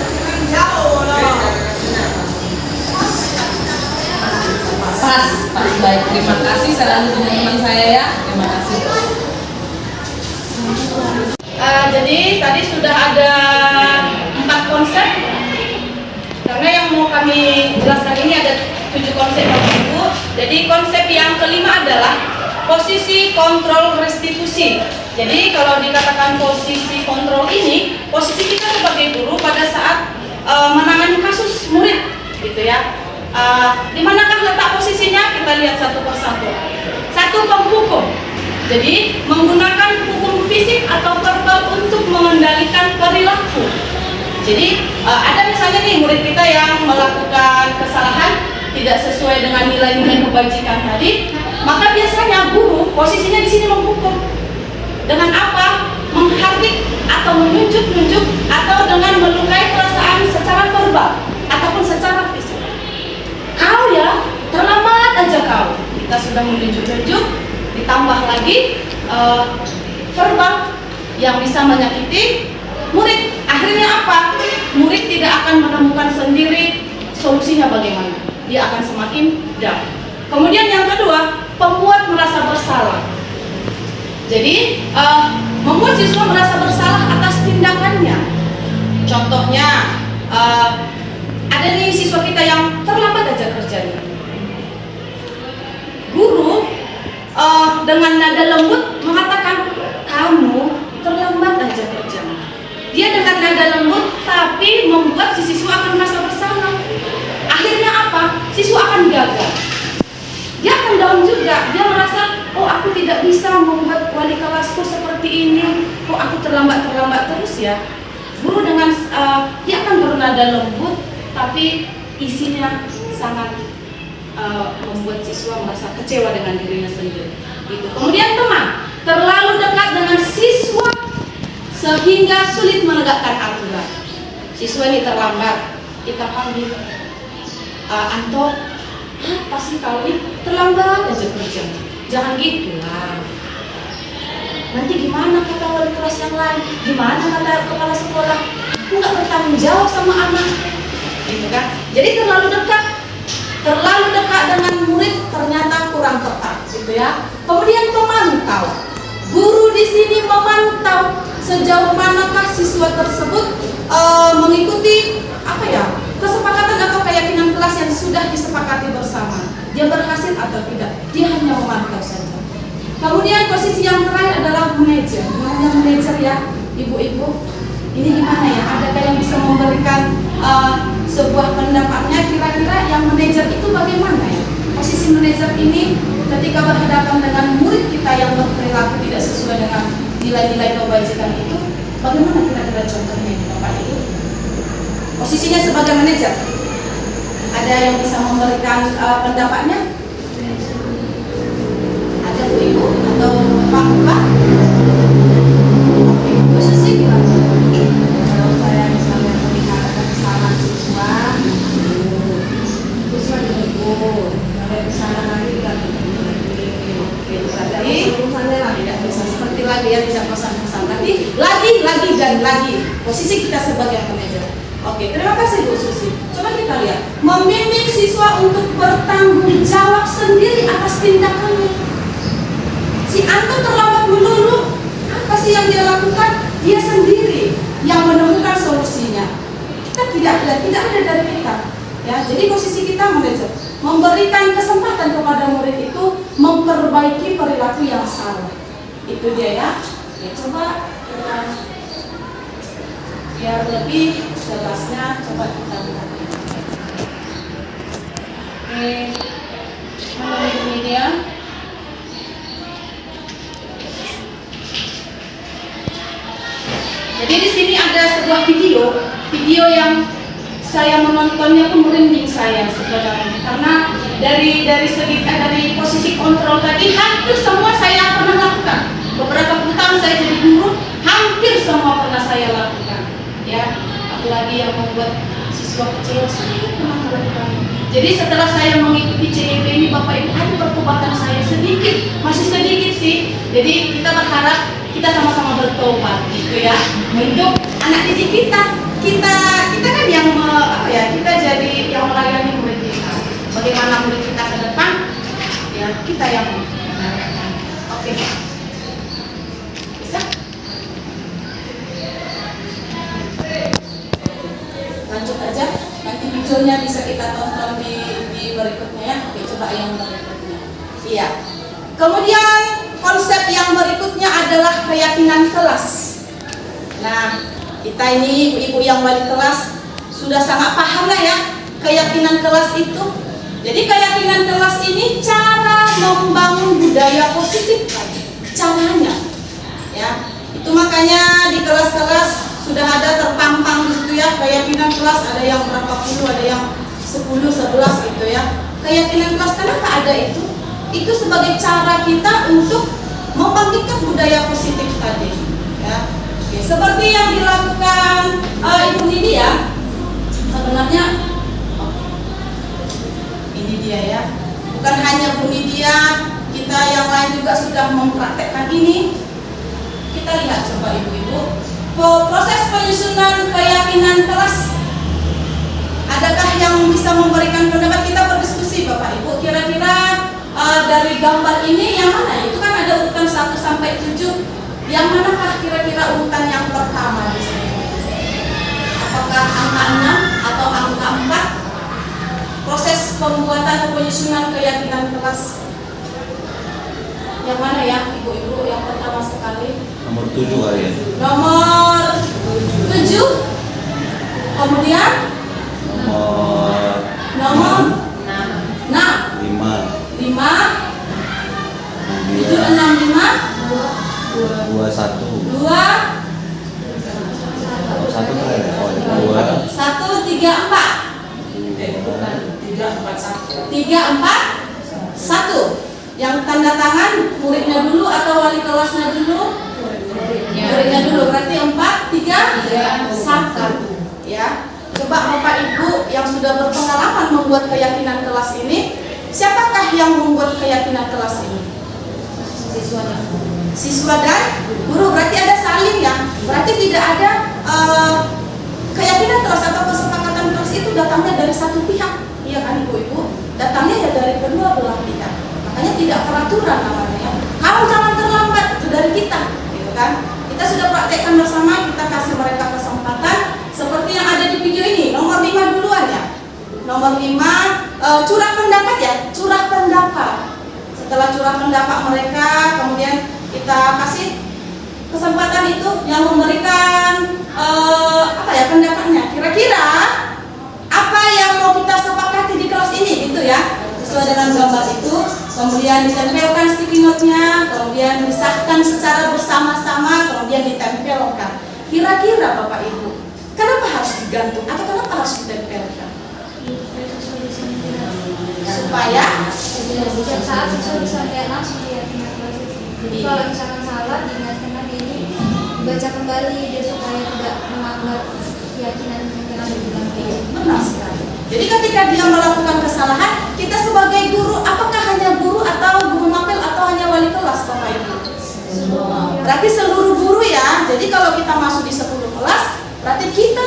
Pas, baik. Terima kasih. Saya lanjut dengan teman saya ya. Terima kasih. Jadi tadi sudah ada 4 konsep. Karena yang mau kami jelaskan ini ada 7 konsep Bapak Ibu. Jadi konsep yang kelima adalah posisi kontrol restitusi. Jadi kalau dikatakan posisi kontrol ini, posisi kita sebagai guru pada saat menangani kasus murid, gitu ya. Di manakah letak posisinya? Kita lihat satu persatu. Satu, penghukum. Jadi menggunakan hukum fisik atau verbal untuk mengendalikan perilaku. Jadi ada misalnya nih murid kita yang melakukan kesalahan tidak sesuai dengan nilai-nilai kebajikan tadi, maka biasanya guru posisinya di sini menghukum. Dengan apa? menghardik atau menunjuk-nunjuk atau dengan melukai perasaan secara verbal ataupun secara fisik. Kau ya, terlambat aja kau. Kita sudah menunjuk-nunjuk, ditambah lagi verbal yang bisa menyakiti murid. Akhirnya apa? Murid tidak akan menemukan sendiri solusinya bagaimana. Dia akan semakin down. Kemudian yang kedua, pembuat merasa bersalah. Jadi membuat siswa merasa bersalah atas tindakannya. Contohnya ada nih siswa kita yang terlambat aja kerjanya. Guru dengan nada lembut mengatakan, kamu terlambat aja kerjanya. Dia dengan nada lembut tapi membuat si siswa akan merasa bersalah. Akhirnya apa? Siswa akan gagal. Dia akan down juga. Dia merasa, oh aku tidak bisa membuat wali kelasku seperti ini. Oh aku terlambat terus ya. Guru dengan dia akan bernada lembut tapi isinya sangat membuat siswa merasa kecewa dengan dirinya sendiri. Gitu. Kemudian teman terlalu dekat dengan siswa sehingga sulit menegakkan aturan. Siswa ini terlambat, kita panggil, Anto, apa sih kau ini terlambat aja kerja? Jangan gitu lah. Nanti gimana kata wali kelas yang lain? Gimana kata kepala sekolah? Aku nggak bertanggung jawab sama anak, gitu kan? Jadi terlalu dekat dengan murid ternyata kurang tepat, gitu ya. Kemudian pemantau. Guru di sini memantau sejauh manakah siswa tersebut mengikuti kesepakatan atau keyakinan kelas yang sudah disepakati bersama. Dia berhasil atau tidak? Dia hanya memantau saja. Kemudian posisi yang terakhir adalah manajer. Namanya manajer ya, ibu-ibu. Ini gimana ya? Adakah yang bisa memberikan sebuah pendapatnya? Kira-kira yang manajer itu bagaimana ya? Posisi manajer ini ketika berhadapan dengan murid kita yang berperilaku tidak sesuai dengan nilai-nilai kebajikan itu, bagaimana kira-kira contohnya ini Bapak Ibu? Posisinya sebagai manajer, ada yang bisa memberikan pendapatnya? Ada Bu Ibu atau Bapak? Bu Susi gimana? Kalau saya misalnya melihat ada kesalahan siswa ditegur, ada kesalahan lagi tidak bisa seperti lagi ya, tidak pesan-pesan lagi dan lagi. Posisi kita sebagai manajer. Oke, terima kasih Bu Susi. Coba kita lihat, membimbing siswa untuk bertanggung jawab sendiri atas tindakannya. Si Anto terlambat melulu, apa sih yang dia lakukan? Dia sendiri yang menemukan solusinya. Kita tidak ada dari kita. Ya, jadi posisi kita manajer, memberikan kesempatan kepada murid itu memperbaiki perilaku yang salah. Itu dia ya. Ya, coba biar lebih jelasnya coba kita lihat. Oke, melalui media. Jadi di sini ada sebuah video yang saya menontonnya tuh merinding saya sebenarnya, karena dari posisi kontrol tadi hampir semua saya pernah lakukan. Beberapa tahun saya jadi guru, hampir semua pernah saya lakukan. Ya, apalagi yang membuat siswa kecewa saya pernah melakukan. Jadi setelah saya mengikuti CEB ini Bapak Ibu, ada pertobatan saya sedikit, masih sedikit sih. Jadi kita berharap kita sama-sama bertobat gitu ya, untuk anak didik kita. Kita kan yang kita jadi yang melayani murid kita. Bagaimana murid kita ke depan? Ya, kita yang mengarahkan. Oke. Bisa? Lanjut aja. Nanti videonya bisa kita tonton di berikutnya ya. Oke, coba yang berikutnya. Iya. Kemudian konsep yang berikutnya adalah keyakinan kelas. Nah, kita ini ibu-ibu yang wali kelas sudah sangat paham lah ya keyakinan kelas itu. Jadi keyakinan kelas ini cara membangun budaya positif caranya. Ya, itu makanya di kelas-kelas sudah ada terpampang gitu ya keyakinan kelas, ada yang berapa puluh, ada yang 10, 11 gitu ya. Keyakinan kelas kenapa ada itu? Itu sebagai cara kita untuk membangkitkan budaya positif tadi. Ya. Oke, seperti yang dilakukan Ibu Nidia, sebenarnya ini dia ya. Bukan hanya Bu Nidia, kita yang lain juga sudah mempraktekkan ini. Kita lihat coba ibu-ibu, proses penyusunan keyakinan kelas. Adakah yang bisa memberikan pendapat? Kita berdiskusi Bapak Ibu. Kira-kira dari gambar ini yang mana? Itu kan ada urutan 1 sampai 7. Yang manakah kira-kira urutan yang pertama di sini? Apakah angka 6 atau angka 4? Proses pembuatan atau penyusunan keyakinan kelas. Yang mana ya ibu-ibu yang pertama sekali? Nomor 7 kali ya. Nomor 7. Kemudian nomor 6. 5 7, 6, 5 21 2 satu kali ya. Oh, 2 1 3 4 Bukan 3, 4, 1. 3 4 1. Yang tanda tangan muridnya dulu atau wali kelasnya dulu? Muridnya dulu. Berarti 4 3 1. Ya. Coba Bapak Ibu yang sudah berpengalaman membuat keyakinan kelas ini, siapakah yang membuat keyakinan kelas ini? Siswa dan guru. Berarti ada saling ya. Berarti tidak ada keyakinan kelas atau kesepakatan kelas itu datangnya dari satu pihak. Iya kan ibu-ibu? Datangnya ya dari kedua belah pihak. Makanya tidak peraturan namanya ya. Kamu jangan terlambat, itu dari kita, gitu kan? Kita sudah praktekkan bersama, kita kasih mereka kesempatan. Seperti yang ada di video ini, nomor 5 duluan ya. Nomor 5, curah pendapat ya, curah pendapat. Setelah curah pendapat mereka, kemudian kita kasih kesempatan itu yang memberikan pendapatnya. Kira-kira apa yang mau kita sepakati di kelas ini, gitu ya. Sesuai dengan gambar itu, kemudian ditempelkan sticky note-nya, kemudian disahkan secara bersama-sama, kemudian ditempelkan. Kira-kira Bapak Ibu, kenapa harus digantung atau kenapa harus ditempelkan? Supaya Setiap saat siswa bisa lihat langsung keyakinan kelas itu. Jadi kalau misalkan salah diingatkan lagi ini, baca kembali dia supaya tidak melanggar keyakinan yang ada di dalam video. benar sekali. Jadi ketika dia melakukan kesalahan, kita sebagai guru, apakah hanya guru atau guru mapel atau hanya wali kelas Bapak Ibu? Berarti seluruh guru ya. Jadi kalau kita masuk di 10 kelas, berarti kita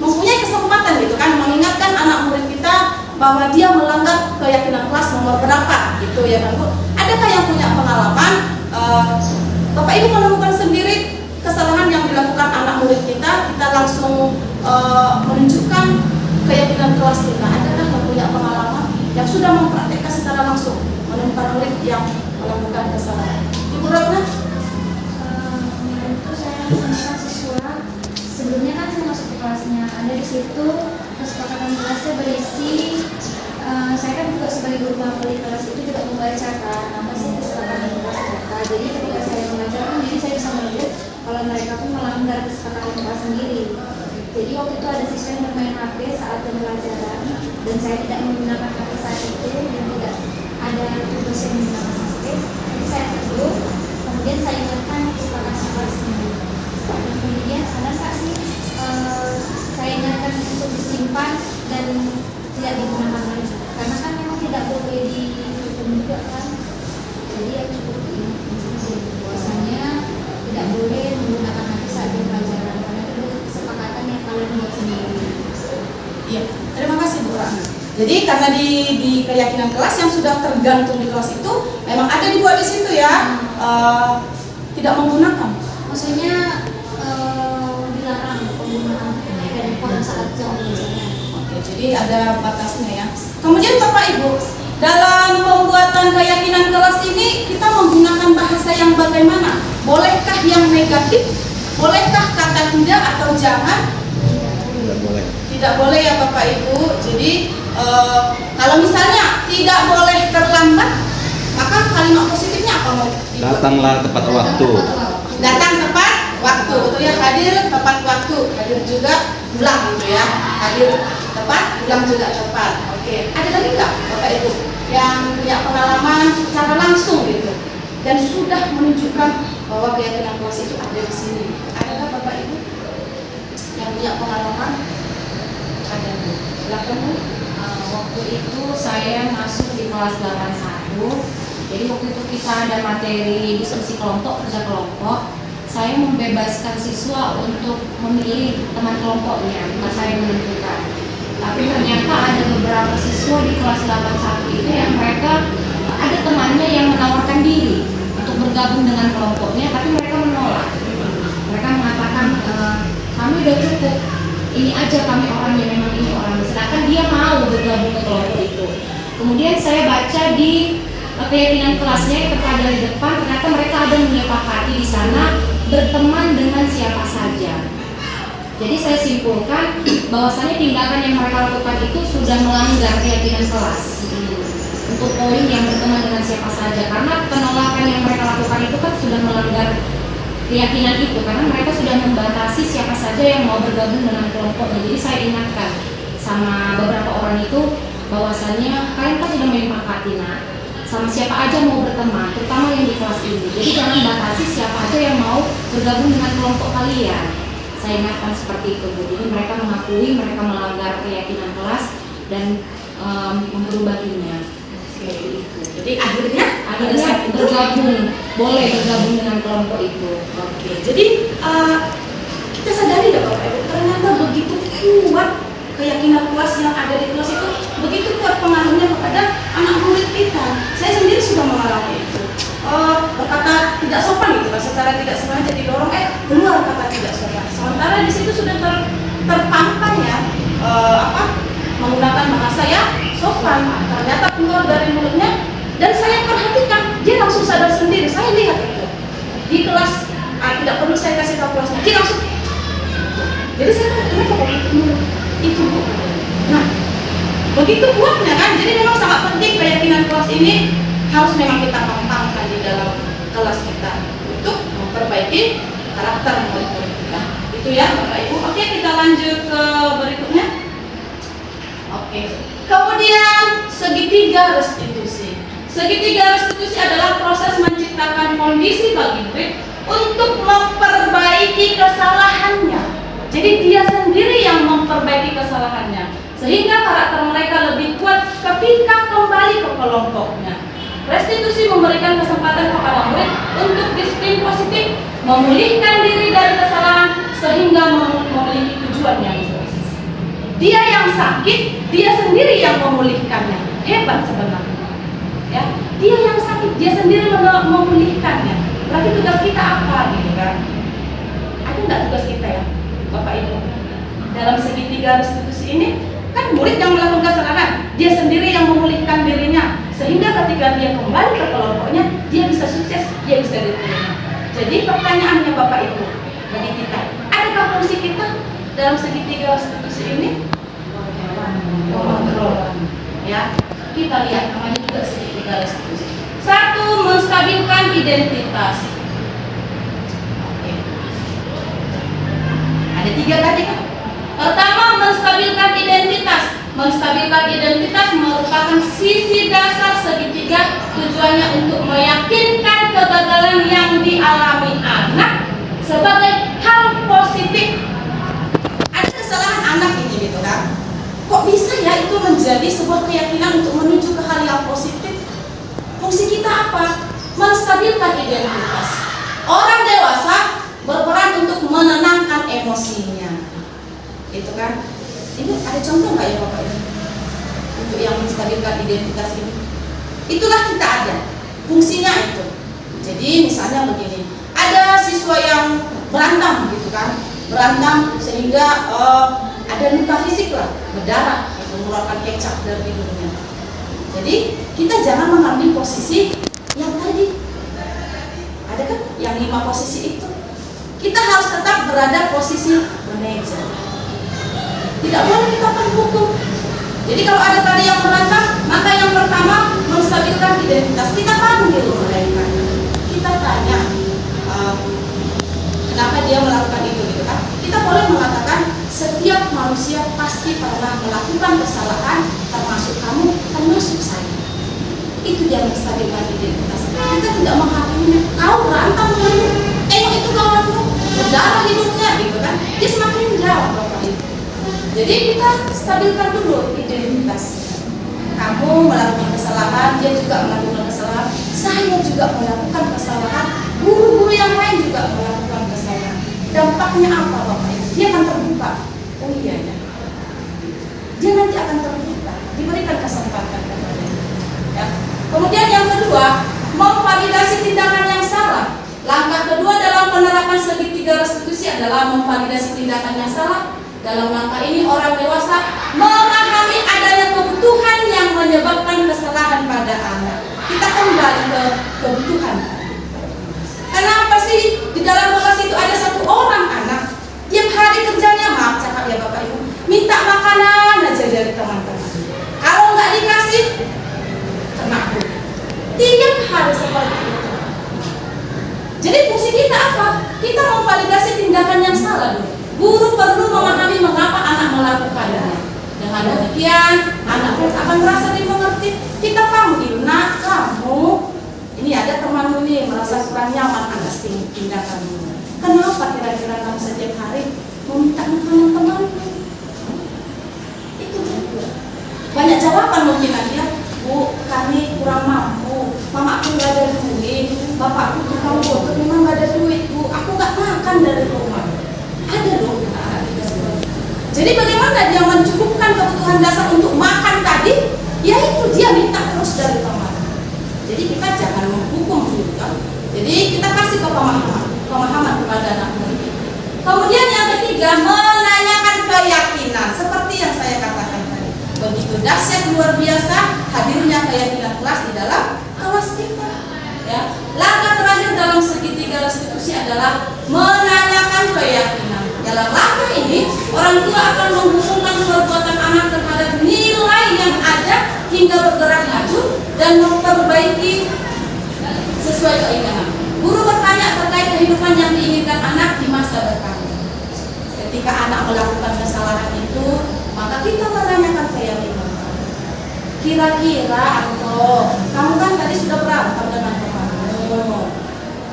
mempunyai kesempatan gitu kan, mengingatkan anak murid kita bahwa dia melanggar keyakinan kelas nomor berapa gitu ya kan Bu. Adakah yang punya pengalaman Bapak Ibu menemukan sendiri kesalahan yang dilakukan anak murid kita langsung menunjukkan keyakinan kelas kita? Adakah yang punya pengalaman yang sudah mempraktekkan secara langsung menemukan murid yang melakukan kesalahan? Ibu Ratna? Itu saya menemukan siswa. Sebelumnya kan saya masuk ke kelasnya, ada di situ kesepakatan kelasnya berisi. Saya kan juga sebagai guru mapel di kelas itu juga membacakan apa sih kesepakatan kelas mereka. Jadi ketika saya mengajarkan, jadi saya bisa melihat kalau mereka pun melanggar kesepakatan kelas sendiri. Jadi waktu itu ada siswa yang bermain HP saat pembelajaran dan saya tidak menggunakan HP saat itu dan tidak ada tugas yang menggunakan HP. Jadi saya tegur, kemudian saya ingatkan kesepakatan kelasnya. Dan kemudian ada nggak sih saya ingatkan untuk disimpan dan tidak digunakan lagi, karena kan memang tidak boleh dihukum juga kan. Jadi ya cukup diingatkan bahwasanya tidak boleh menggunakan HP saat pembelajaran karena itu kesepakatan yang kalian buat sendiri. Iya, terima kasih Bu Ratna. Jadi karena di keyakinan kelas yang sudah tergantung di kelas itu memang ada dibuat di situ ya, tidak menggunakan. Maksudnya dilarang penggunaan handphone saat jam belajar. Oke, jadi ada batasnya ya. Kemudian Bapak Ibu, dalam pembuatan keyakinan kelas ini kita menggunakan bahasa yang bagaimana? Bolehkah yang negatif? Bolehkah kata tidak atau jangan? Tidak boleh. Tidak boleh ya Bapak Ibu. Jadi kalau misalnya tidak boleh terlambat, maka kalimat positifnya apa mau dibuat? Datanglah tepat waktu. Datang tepat waktu, betul ya, hadir tepat waktu, hadir juga pulang gitu ya, hadir tepat, pulang juga tepat. Oke, ada lagi nggak Bapak Ibu yang punya pengalaman secara langsung gitu dan sudah menunjukkan bahwa keyakinan kelas itu ada di sini. Adakah Bapak Ibu yang punya pengalaman? Ada Bu. Silakan Bu. Waktu itu saya masuk di kelas 81. Jadi waktu itu kita ada materi diskusi kelompok, kerja kelompok. Saya membebaskan siswa untuk memilih teman kelompoknya, bukan saya menentukan. Tapi ternyata ada beberapa siswa di kelas 81 itu yang mereka ada temannya yang menawarkan diri untuk bergabung dengan kelompoknya, tapi mereka menolak. Mereka mengatakan kami udah cukup, ini aja kami orangnya, memang ini orangnya. Sedangkan dia mau bergabung ke kelompok itu. Kemudian saya baca di keyakinan kelasnya yang terpada di depan, ternyata mereka ada menyepakati di sana berteman dengan siapa saja. Jadi saya simpulkan bahwasannya tindakan yang mereka lakukan itu sudah melanggar keyakinan kelas. Untuk poin yang berteman dengan siapa saja, karena penolakan yang mereka lakukan itu kan sudah melanggar keyakinan itu, karena mereka sudah membatasi siapa saja yang mau bergabung dengan kelompoknya. Jadi saya ingatkan sama beberapa orang itu bahwasannya kalian kan sudah menyepakati sama siapa aja mau berteman, terutama yang di kelas ini. Jadi jangan batasi siapa aja yang mau bergabung dengan kelompok kalian. Saya ingatkan seperti itu Bu. Jadi mereka mengakui mereka melanggar keyakinan kelas dan memperubahinya. Seperti itu. Jadi akhirnya bergabung, boleh bergabung dengan kelompok itu. Oke, jadi kita sadari ya Bapak Ibu, ternyata begitu kuat keyakinan kelas yang ada di kelas itu, begitu kuat pengaruhnya kepada anak murid kita. Saya sendiri sudah mengalami itu. Berkata tidak sopan gitu kan, secara tidak sengaja didorong, keluar kata tidak sopan. Sementara di situ sudah terpampang ya, menggunakan bahasa yang sopan. Ternyata keluar dari mulutnya, dan saya perhatikan, dia langsung sadar sendiri. Saya lihat itu di kelas, tidak perlu saya kasih tahu kelasnya, dia langsung. Jadi saya tahu kenapa kok itu Bu. Nah, begitu kuatnya kan. Jadi memang sangat penting keyakinan kelas ini harus memang kita pampangkan di dalam kelas kita untuk memperbaiki karakter murid-murid kita. Itu ya Bapak Ibu. Oke, kita lanjut ke berikutnya. Oke. Kemudian segitiga restitusi. Segitiga restitusi adalah proses menciptakan kondisi bagi murid untuk memperbaiki kesalahannya. Jadi dia sendiri yang memperbaiki kesalahannya, sehingga karakter mereka lebih kuat ketika kembali ke kelompoknya. Restitusi memberikan kesempatan kepada murid untuk disiplin positif, memulihkan diri dari kesalahan, sehingga memiliki tujuan yang jelas. Dia yang sakit, dia sendiri yang memulihkannya. Hebat sebenarnya. Ya, dia yang sakit, dia sendiri memulihkannya. Berarti tugas kita apa gitu kan? Ada nggak tugas kita ya, Bapak Ibu? Dalam segitiga restitusi ini, kan murid yang melakukan kesalahan, dia sendiri yang memulihkan dirinya, sehingga ketika dia kembali ke kelompoknya, dia bisa sukses, dia bisa diterima. Jadi pertanyaannya Bapak Ibu bagi kita, adakah fungsi kita dalam segitiga restitusi ini? Mengontrol. Ya, kita lihat namanya juga segitiga restitusi. Satu, menstabilkan identitas. Oke. Ada 3 tadi kan? Pertama, menstabilkan identitas. Menstabilkan identitas merupakan sisi dasar segitiga, tujuannya untuk meyakinkan kegagalan yang dialami anak sebagai hal positif. Ada kesalahan anak ini gitu kan? Kok bisa ya itu menjadi sebuah keyakinan untuk menuju ke hal yang positif? Fungsi kita apa? Menstabilkan identitas. Orang dewasa berperan untuk menenangkan emosinya. Itu kan? Ini ada contoh nggak ya Bapak Ibu? Untuk yang menstabilkan identitas ini. Itulah kita ada. Fungsinya itu. Jadi misalnya begini, ada siswa yang berantem gitu kan? Berantem sehingga ada luka fisik lah, berdarah, mengeluarkan kecap dari hidungnya. Jadi kita jangan mengambil posisi yang tadi. Ada kan yang 5 posisi itu. Kita harus tetap berada posisi manajer. Tidak boleh kita terhukum. Jadi kalau ada tadi yang berantem, maka yang pertama menstabilkan identitas. Kita panggil mereka. Kita tanya kenapa dia melakukan itu gitu kan. Kita boleh mengatakan setiap manusia pasti pernah melakukan kesalahan, termasuk kamu, termasuk saya. Itu dia menstabilkan identitas. Kita tidak menghakimi kau berantem dengan darah hidupnya gitu kan, dia semakin jauh Bapak Ibu. Jadi kita stabilkan dulu identitas. Kamu melakukan kesalahan, dia juga melakukan kesalahan, saya juga melakukan kesalahan, guru-guru yang lain juga melakukan kesalahan. Dampaknya apa Bapak Ibu? Dia akan terbuka. Oh iya ya. Dia nanti akan terbuka, diberikan kesempatan kepadanya. Ya. Kemudian yang kedua, memvalidasi tindakan yang salah. Langkah kedua dalam penerapan segitiga restitusi adalah memvalidasi tindakan yang salah. Dalam langkah ini orang dewasa memahami adanya kebutuhan yang menyebabkan kesalahan pada anak. Kita kembali ke kebutuhan. Kenapa sih di dalam kelas itu ada satu orang anak tiap hari kerjanya, maaf cakap ya Bapak Ibu, minta makanan aja dari teman-teman. Kalau nggak dikasih, kena hukum. Tiap hari seperti itu. Jadi fungsi kita apa? Kita memvalidasi tindakan yang salah dulu. Guru perlu memahami mengapa anak melakukannya. Dengan demikian, anak pun akan merasa dimengerti. Kita panggil, nak kamu, ini ada temanmu nih merasa kurang nyaman atas tindakanmu. Kenapa kira-kira kamu setiap hari meminta makanan temanmu? Itu juga. Banyak jawaban mungkin dia, Bu, kami kurang mampu, mama aku nggak ada duit, bapakku tukang botot memang nggak ada duit, Bu, aku nggak makan dari rumah. Ada dong. Jadi bagaimana dia mencukupkan kebutuhan dasar untuk makan tadi? Yaitu dia minta terus dari teman. Jadi kita jangan menghukum juga. Jadi kita kasih pemahaman kepada anak murid. Kemudian yang ketiga, menanyakan keyakinan. Seperti yang saya katakan tadi, begitu dahsyat luar biasa hadirnya keyakinan kelas di dalam kelas kita. Ya. Langkah terakhir dalam segitiga restitusi adalah menanyakan keyakinan. Dalam langkah ini, orang tua akan menghubungkan perbuatan anak terhadap nilai yang ada hingga bergerak maju dan memperbaiki sesuai keinginan. Guru bertanya terkait kehidupan yang diinginkan anak di masa depan. Ketika anak melakukan kesalahan itu, maka kita menanyakan keyakinan. Kira-kira Anto, kamu kan tadi sudah berantem dengan temanmu.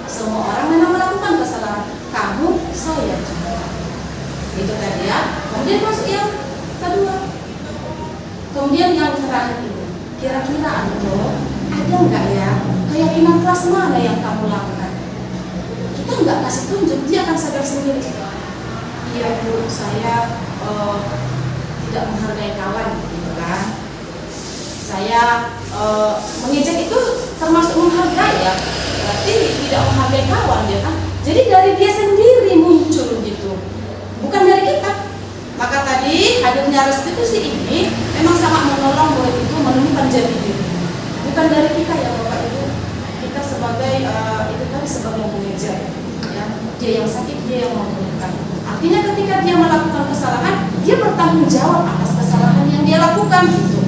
Semua orang memang melakukan kesalahan. Kamu, saya juga. Itu tadi ya. Kemudian masuk yang kedua. Kemudian yang terakhir ini, kira-kira Anto, ada nggak ya keyakinan kelas mana yang kamu lakukan? Kita nggak kasih tunjuk, dia akan sadar sendiri. Iya Bu, saya tidak menghargai kawan, gitu kan? Saya mengejek itu termasuk menghargai ya, berarti tidak menghargai kawan dia kan? Jadi dari dia sendiri muncul gitu, bukan dari kita. Maka tadi hadirnya restitusi ini memang sangat menolong murid itu menemukan jati diri. Bukan dari kita ya Bapak Ibu. Kita sebagai itu tadi sebagai pengejar, ya. Dia yang sakit, dia yang memulihkan. Artinya ketika dia melakukan kesalahan, dia bertanggung jawab atas kesalahan yang dia lakukan gitu.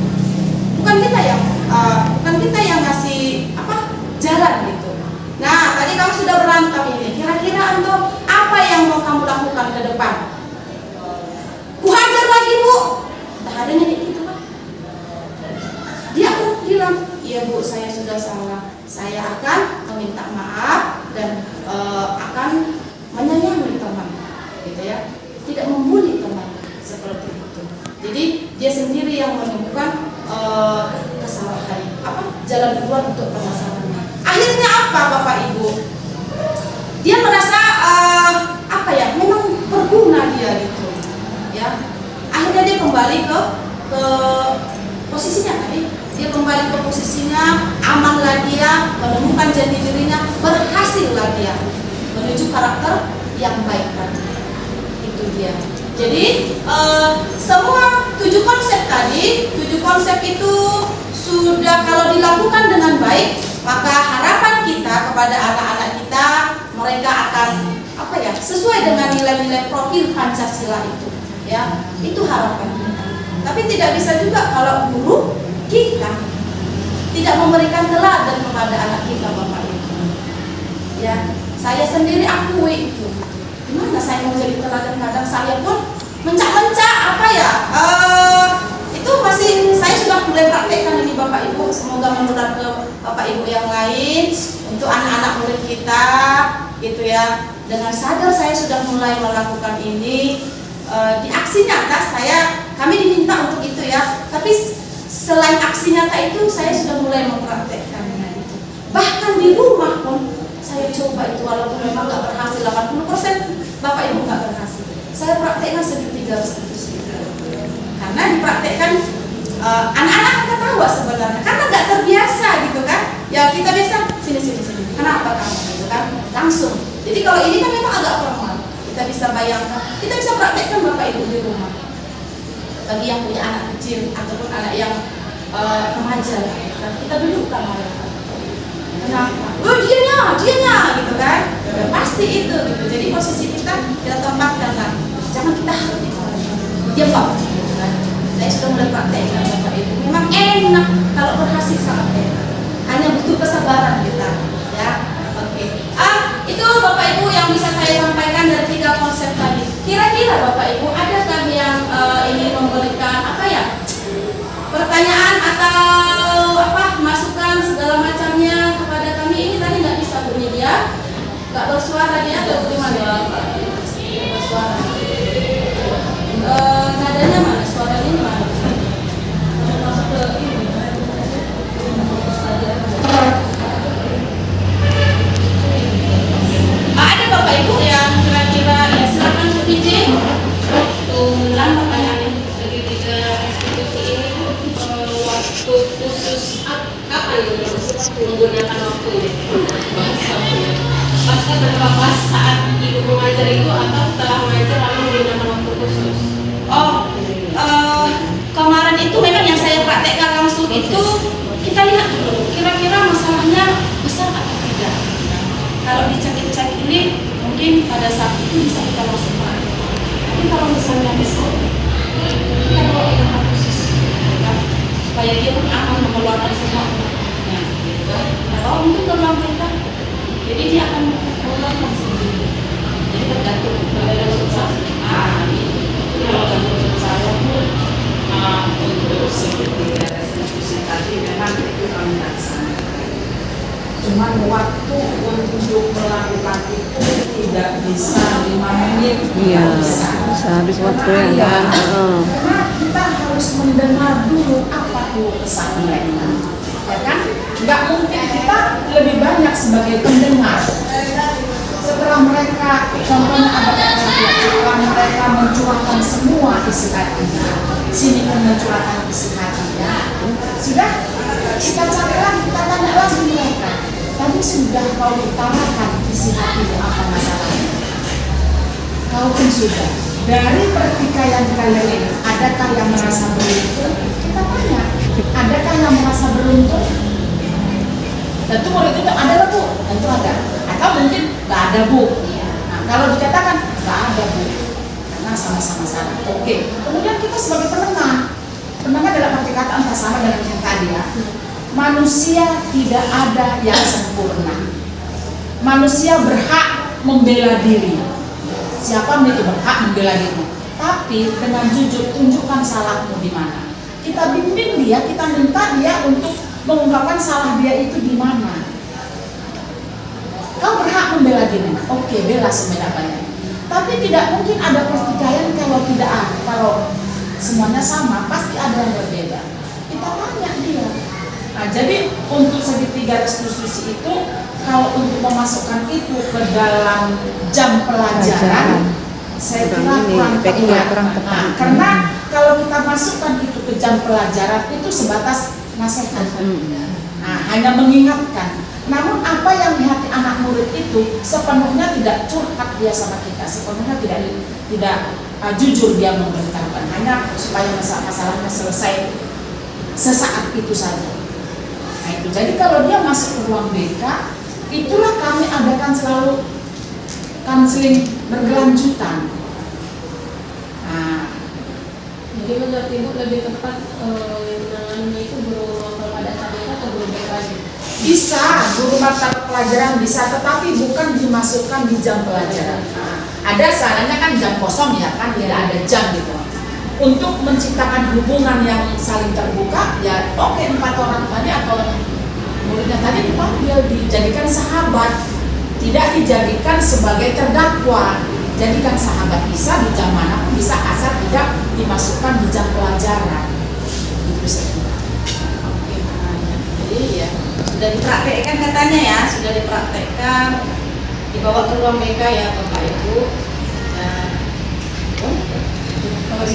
Bukan kita yang ngasih jalan gitu. Nah, tadi kamu sudah berantem ini. Kira-kira Anto apa yang mau kamu lakukan ke depan? Kuhajar lagi Bu. Tak adanya gitu Pak. Dia akan bilang, iya Bu, saya sudah salah. Saya akan meminta maaf dan akan menyayangi teman, gitu ya. Tidak membuli teman seperti itu. Jadi dia sendiri yang menemukan kesalahan, jalan keluar untuk permasalahannya. Akhirnya apa Bapak Ibu? Dia merasa memang berguna dia gitu. Ya, akhirnya dia kembali ke posisinya tadi. Dia kembali ke posisinya, amanlah dia, menemukan jati dirinya, berhasillah dia menuju karakter yang baik tadi. Itu dia. Jadi semua 7 konsep tadi, 7 konsep itu sudah kalau dilakukan dengan baik, maka harapan kita kepada anak-anak kita, mereka akan sesuai dengan nilai-nilai profil Pancasila itu. Ya, itu harapan kita. Tapi tidak bisa juga kalau guru kita tidak memberikan teladan kepada anak kita, Bapak Ibu. Ya, saya sendiri akui itu. Gimana saya mau jadi teladan? Kadang saya pun mencak-mencak itu masih saya sudah mulai praktekkan ini Bapak Ibu. Semoga menular ke Bapak Ibu yang lain untuk anak-anak murid kita, gitu ya. dengan sadar saya sudah mulai melakukan ini, di aksi nyata kami diminta untuk itu ya, tapi selain aksi nyata itu saya sudah mulai mempraktekkannya itu. Bahkan di rumah pun saya coba itu, walaupun memang nggak berhasil 80%, Bapak Ibu nggak berhasil. Saya praktekkan segitiga restitusi karena dipraktekkan, anak-anak ketawa sebenarnya karena nggak terbiasa gitu kan. Ya kita biasa sini, kenapa kamu gitu kan, langsung. Jadi kalau ini kan memang agak formal, kita bisa bayangkan, kita bisa praktekkan Bapak Ibu di rumah. Bagi yang punya anak kecil ataupun anak yang remaja, kita dudukkan mereka. Kenapa? Oh dianya gitu kan. Ya, pasti itu gitu. Jadi posisi kita tempatkan lah. Jangan kita harus dia kok gitu kan. Saya sudah mulai praktekkan Bapak Ibu. Memang enak kalau berhasil, sangat enak. Hanya butuh kesabaran kita, ya. Oke. Itu Bapak Ibu yang bisa saya sampaikan dari 3 konsep tadi. Kira-kira Bapak Ibu adakah yang ingin memberikan pertanyaan atau masukan segala macamnya kepada kami? Ini tadi nggak bisa bunyi dia, nggak bersuara dia atau bagaimana? Bersuara. Nadanya mana? Suaranya ini mana? Masuk ke ini. Ada Bapak Ibu yang kira-kira ya silakan Bu Vijay untuk mengulang pertanyaannya. Segitiga restitusi ini waktu khusus kapan menggunakan waktu ini? Pas saat ibu mengajar itu atau setelah mengajar lalu menggunakan waktu khusus? Kemarin itu memang yang saya praktekkan langsung itu, kita lihat dulu kira-kira masalahnya besar atau tidak. Kalau dicek ini mungkin pada saat itu bisa kita masukkan. Tapi kalau misalnya besar, kita bawa ke tempat khusus, ya, supaya dia pun akan mengeluarkan semua. Kalau mungkin dalam mereka, jadi dia akan mengeluarkan sendiri. Jadi tergantung pada susah. Kalau tergantung saya pun untuk segitiga restitusi tadi memang itu kami laksanakan. Cuman waktu untuk melakukan itu tidak bisa 5 menit. Iya, bisa habis waktu ya Iya. kan. Karena kita harus mendengar dulu apa tuh pesan mereka, ya kan? Nggak mungkin kita lebih banyak sebagai pendengar. Setelah mereka, contohnya ada setelah mereka mencurahkan semua isi hatinya, sini pun mencurahkan isi hatinya, sudah kita cari lagi, kita tanya lagi mereka. Tadi sudah kau utarakan isi hatimu apa masalahnya? Kau pun sudah. Dari pertikaian kalian ini, adakah yang merasa beruntung? Kita tanya, adakah yang merasa beruntung? Tentu murid itu ada lah Bu, tentu ada. Atau mungkin nggak ada Bu. Nah, kalau dikatakan nggak ada Bu, karena sama-sama salah. Oke. Kemudian kita sebagai penengah dalam arti kata entah sama dengan yang tadi ya. Manusia tidak ada yang sempurna. Manusia berhak membela diri. Siapa itu berhak membela diri. Tapi dengan jujur tunjukkan salahmu di mana. Kita bimbing dia, kita minta dia untuk mengungkapkan salah dia itu di mana. Kau berhak membela diri. Oke, bela sebanyak-banyaknya. Tapi tidak mungkin ada pertikaian kalau tidak ada. Kalau semuanya sama, pasti ada yang berbeda. Kita tanya dia. Nah, jadi untuk segitiga restitusi itu, kalau untuk memasukkan itu ke dalam jam pelajaran, saya kira kurang tepat. Nah, karena kalau kita masukkan itu ke jam pelajaran itu sebatas nasihat. Nah, hanya mengingatkan. Namun apa yang di hati anak murid itu sepenuhnya tidak curhat dia sama kita, sepenuhnya tidak jujur dia memberitahukan, hanya supaya masalahnya selesai sesaat itu saja. Nah, itu. Jadi kalau dia masuk ke ruang BK, itulah kami adakan selalu konseling berkelanjutan. Nah, Jadi menurut Ibu lebih tepat menanganinya itu guru lokal pada saat itu atau guru BK aja? bisa guru mata pelajaran bisa, tetapi bukan dimasukkan di jam pelajaran. Nah, ada sarannya kan jam kosong ya kan, tidak ada jam gitu. Untuk menciptakan hubungan yang saling terbuka, ya oke, 4 orang tadi atau muridnya tadi dipanggil, dijadikan sahabat. tidak dijadikan sebagai terdakwa. Jadikan sahabat bisa di jam manapun bisa, asal tidak dimasukkan di jam pelajaran. Itu saya. Oke, makanya. Jadi ya sudah dipraktekkan katanya ya, sudah dipraktekkan, dibawa ke ruang BK ya Bapak Ibu. Dan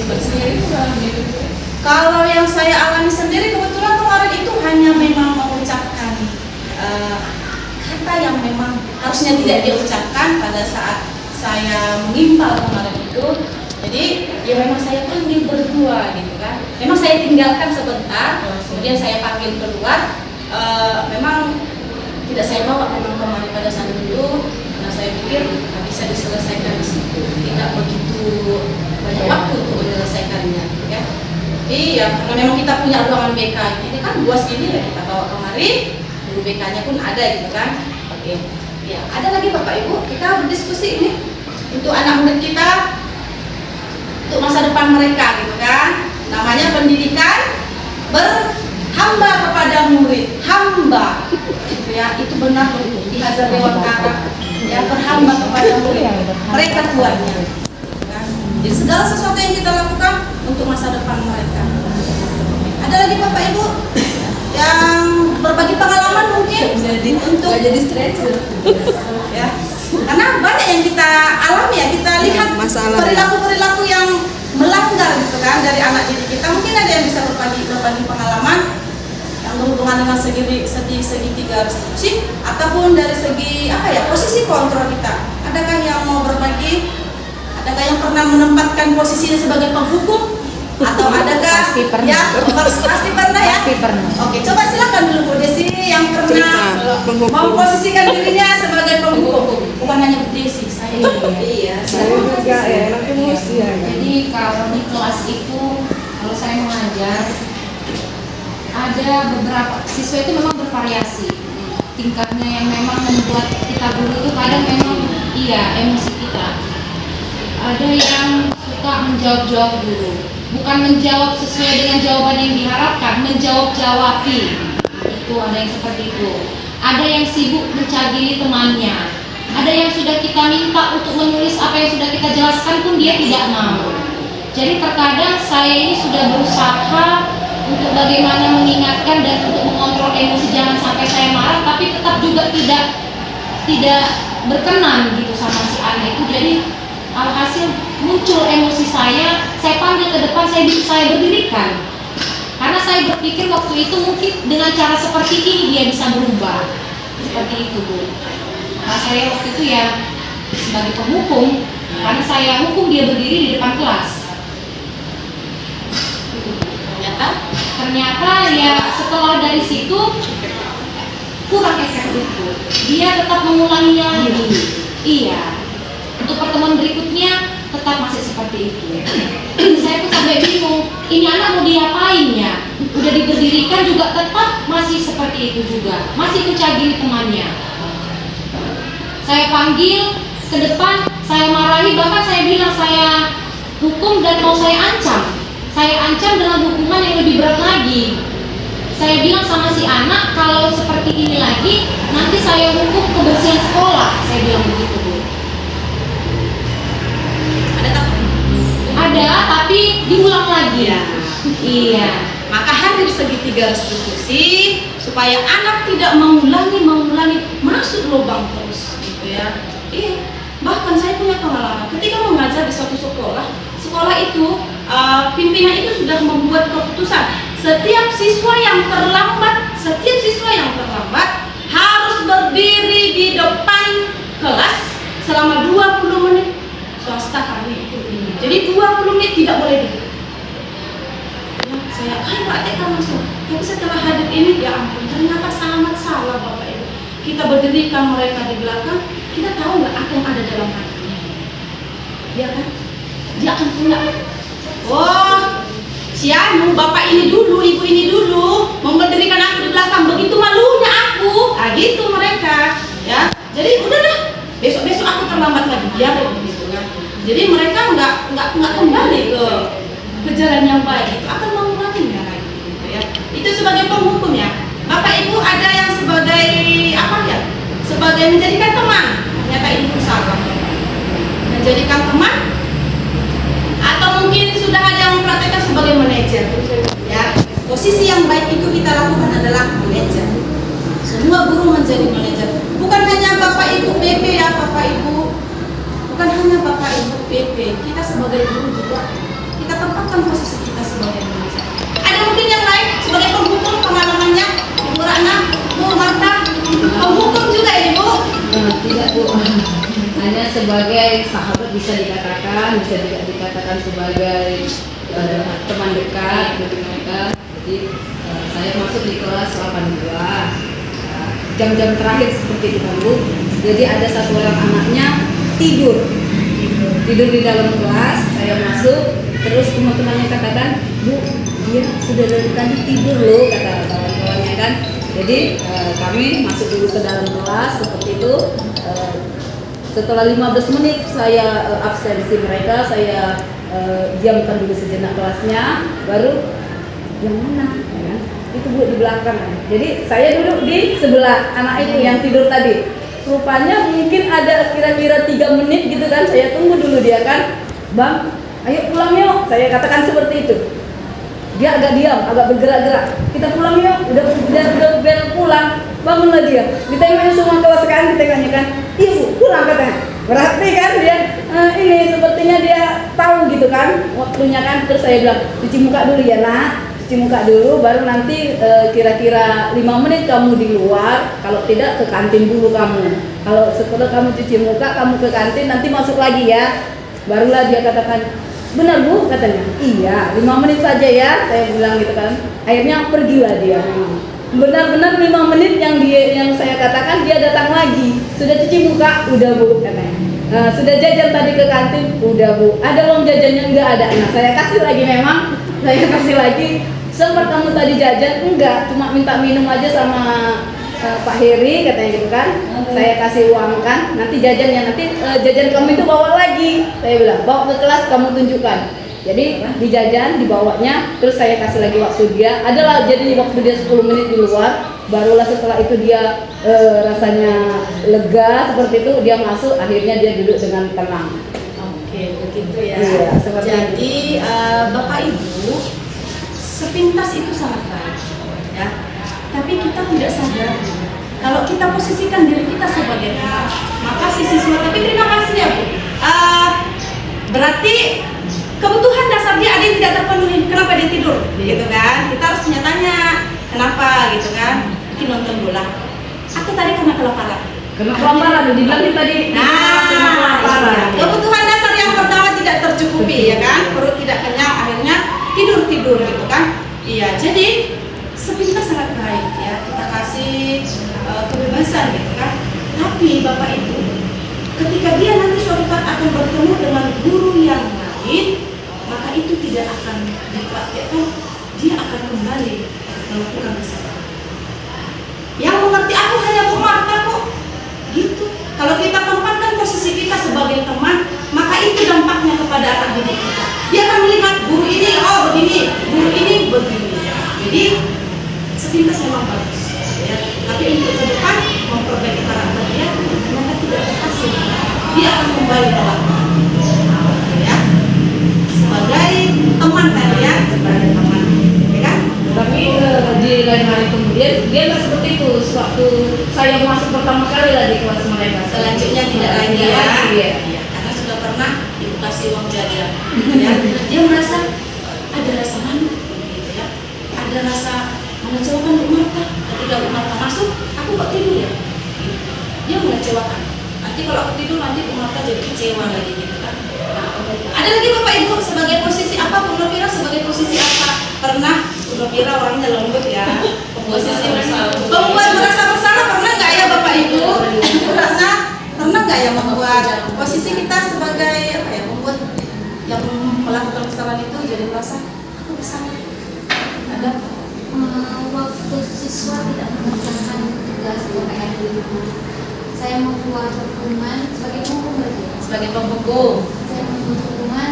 kalau yang saya alami sendiri kebetulan kemarin itu hanya memang mengucapkan kata yang memang harusnya tidak diucapkan pada saat saya mengimbal kemarin itu. Jadi ya memang saya panggil berdua gitu kan. Memang saya tinggalkan sebentar, kemudian saya panggil keluar. Memang tidak saya bawa memang kemarin pada saat itu, karena saya pikir bisa diselesaikan di situ. Tidak begitu banyak waktu untuk menyelesaikannya, ya. Iya, karena memang kita punya ruangan BK. Ini kan luas ini ya, kita bawa kemari. Guru BK-nya pun ada gitu kan. Oke. Ya, ada lagi Bapak Ibu, kita berdiskusi ini untuk anak murid kita, untuk masa depan mereka gitu kan. Namanya pendidikan berhamba kepada murid, hamba. Gitu ya, itu benar di Hazar Dewantara. Ya, berhamba kepada murid. Mereka tuannya. Kan? Jadi segala sesuatu yang kita lakukan untuk masa depan mereka. Ada lagi Bapak Ibu yang berbagi pengalaman mungkin untuk jadi stretcher. ya, karena banyak yang kita alami ya, kita lihat perilaku-perilaku yang melanggar gitu kan dari anak didik kita. Mungkin ada yang bisa berbagi pengalaman yang berhubungan dengan segi tiga restriksi ataupun dari segi apa ya, posisi kontrol kita. Adakah yang mau berbagi? Adakah yang pernah menempatkan posisinya sebagai penghukum? Atau adakah Pasti pernah. ya pasti pernah ya? Pasti pernah. Oke, coba silakan dulu Bu Desi yang pernah memposisikan dirinya sebagai penghukum. Bukan hanya Bu Desi, saya juga. Iya, saya juga ya, nanti emosi ya. Jadi kalau di kelas itu, kalau saya mengajar, ada beberapa siswa itu memang bervariasi tingkatnya, yang memang membuat kita guru itu kadang memang emosi kita. Ada yang suka menjawab-jawab dulu, bukan menjawab sesuai dengan jawaban yang diharapkan, menjawab-jawabi. Itu ada yang seperti itu. Ada yang sibuk mencagili temannya. Ada yang sudah kita minta untuk menulis apa yang sudah kita jelaskan pun dia tidak mau. Jadi terkadang saya ini sudah berusaha untuk bagaimana mengingatkan dan untuk mengontrol emosi, jangan sampai saya marah, tapi tetap juga tidak berkenan gitu sama si anak itu. Jadi alhasil muncul emosi saya panggil ke depan, saya berdirikan. Karena saya berpikir waktu itu mungkin dengan cara seperti ini dia bisa berubah. Seperti itu Bu. Nah saya waktu itu ya sebagai penghukum, karena saya hukum dia berdiri di depan kelas. Ternyata ya setelah dari situ kurang efektif Bu. Dia tetap mengulanginya lagi. Iya. Untuk pertemuan berikutnya tetap masih seperti itu. Saya pun sampai bingung, ini anak mau diapain ya? Udah diberdirikan juga tetap masih seperti itu juga, masih mencagili temannya. Saya panggil ke depan, saya marahi, bahkan saya bilang saya hukum dan mau saya ancam. Saya ancam dengan hukuman yang lebih berat lagi. Saya bilang sama si anak, kalau seperti ini lagi, nanti saya hukum kebersihan sekolah. Saya bilang begitu Bu. Ada, tapi diulang lagi ya. Iya. Maka hadir segitiga restitusi supaya anak tidak mengulangi masuk lubang terus, gitu ya. Iya. Bahkan saya punya pengalaman ketika mengajar di suatu sekolah itu pimpinan itu sudah membuat keputusan setiap siswa yang terlambat harus berdiri di depan kelas selama 20 menit. Swasta kami itu ini. Jadi 20 menit tidak boleh duduk. Ya, saya praktekkan langsung. Tapi setelah hadir ini, ya ampun, ternyata sangat salah Bapak Ibu. Kita berdirikan mereka di belakang, kita tahu nggak apa yang ada dalam hatinya? Ya kan? Dia akan punya, oh, si anu, bapak ini dulu, ibu ini dulu, memberdirikan aku di belakang, begitu malunya aku, gitu mereka, ya. Jadi udahlah, besok aku terlambat lagi, biar begitu kan. Jadi mereka nggak kembali ke jalan yang baik, itu akan mengulanginya lagi, gitu ya. Itu sebagai penghukum ya. Bapak Ibu ada yang sebagai apa ya? Sebagai sebagai menjadikan teman. Ternyata ini pun salah. Menjadikan teman, atau mungkin sudah ada yang mempraktekkan sebagai manajer. Ya, posisi yang baik itu kita lakukan adalah manajer. Semua guru menjadi manajer. Bukan hanya Bapak Ibu BP ya, Bapak Ibu. Bukan hanya Bapak Ibu BP. Kita sebagai guru juga kita tempatkan posisi kita sebagai manajer. Ada mungkin yang lain sebagai penghukum pengalamannya, Ibu Rana, Bu Marta, penghukum juga ini Bu. Tidak Bu, hanya sebagai sahabat bisa dikatakan sebagai teman dekat bagi mereka. Jadi saya masuk di kelas 82. Jam-jam terakhir seperti itu Bu. Jadi ada satu orang anaknya tidur di dalam kelas. Saya masuk, terus teman-temannya katakan, Bu, dia sudah dari tadi tidur loh, kata kawan-kawannya kan. Jadi kami masuk dulu ke dalam kelas seperti itu. Setelah 15 menit saya absensi mereka, saya diamkan dulu sejenak kelasnya, baru yang mana? Ya, itu Bu di belakang. Jadi saya duduk di sebelah anak itu yang tidur tadi. Rupanya mungkin ada kira-kira 3 menit gitu kan, saya tunggu dulu dia kan, Bang, ayo pulang yuk, saya katakan seperti itu. Dia agak diam, agak bergerak-gerak. Kita pulang yuk, udah pulang. Bangunlah dia. Ditengoknya semua kelas kan, ditengoknya kan. Iya Bu, pulang katanya. Berarti kan dia ini sepertinya dia tahu gitu kan waktunya kan. Terus saya bilang, cuci muka dulu ya nak. Cuci muka dulu, baru nanti kira-kira 5 menit kamu di luar. Kalau tidak ke kantin dulu kamu. Kalau setelah kamu cuci muka, kamu ke kantin, nanti masuk lagi ya. Barulah dia katakan, benar Bu katanya. Iya, 5 menit saja ya, saya bilang gitu kan. Akhirnya pergilah dia. Benar-benar 5 menit yang saya katakan, dia datang lagi. Sudah cuci muka, udah Bu katanya. Sudah jajan tadi ke kantin, udah Bu. Ada uang jajannya enggak ada. Nah, saya kasih lagi memang. Saya kasih lagi. Sempat kamu tadi jajan? Enggak, cuma minta minum aja sama Pak Heri katanya gitu kan. Saya kasih uang kan, nanti jajannya, nanti jajan kamu itu bawa lagi. Saya bilang, bawa ke kelas kamu tunjukkan. Jadi dijajan, dibawanya, terus saya kasih lagi waktu dia. Adalah jadi waktu dia 10 menit di luar, barulah setelah itu dia rasanya lega seperti itu, dia masuk, akhirnya dia duduk dengan tenang. Oke, begitu ya. Iya, seperti Jadi Bapak Ibu, sepintas itu sangat baik, ya. Tapi kita tidak sadar kalau kita posisikan diri kita sebagai teman, maka si siswa. Tapi terima kasih ya Bu. Berarti kebutuhan dasar dia ada yang tidak terpenuhi. Kenapa dia tidur? Gitu kan? Kita harus tanya kenapa gitu kan? Mungkin nonton bola. Atau tadi karena kelaparan. Karena kelaparan, dibilang tadi. Iya. Kebutuhan dasar yang pertama tidak tercukupi ya kan? Perut tidak kenyang, akhirnya tidur gitu kan? Iya. Jadi sepintas sangat baik ya, kita kasih kebebasan gitu kan. Tapi Bapak Ibu, ketika dia nanti suatu saat akan bertemu dengan guru yang lain, maka itu tidak akan dipraktekkan, dia akan kembali melakukan kesalahan. Yang mengerti aku hanya Bu Marta kok, gitu. Kalau kita tempatkan posisi kita sebagai teman, maka itu dampaknya kepada anak didik kita. Dia akan melihat guru ini, oh begini, guru ini begini. Jadi sepintas memang bagus ya. Tapi untuk ke depan memperbaiki karakter dia ternyata tidak berhasil. Dia akan kembali melakukan ya. Sebagai teman tadi ya, sebagai teman ya kan? Tapi di lain hari kemudian dia nggak seperti itu. Waktu saya masuk pertama kali lah di kelas mereka. Selanjutnya tidak lagi ya. Iya. Karena sudah pernah ibu kasih uang jajan ya. Dia merasa ada rasa malu gitu ya. Ada rasa mengecewakan Bu Marta. Ketika Bu Marta masuk, aku kok tidur ya? Dia mengecewakan. Nanti kalau aku tidur nanti Bu Marta jadi kecewa lagi gitu kan. Nah, ada lagi Bapak Ibu sebagai posisi apa? Bu Nopira sebagai posisi apa? Pernah Bu Nopira orangnya lembut ya. Posisi membuat merasa bersalah pernah nggak ya Bapak Ibu? Merasa pernah nggak ya membuat posisi kita sebagai apa ya? Membuat yang melakukan kesalahan itu jadi merasa aku bersalah. Ada? Waktu siswa tidak mengerjakan tugas PR di rumah, saya membuat dokumen sebagai penghukum berarti. Sebagai penghukum. Saya membuat dokumen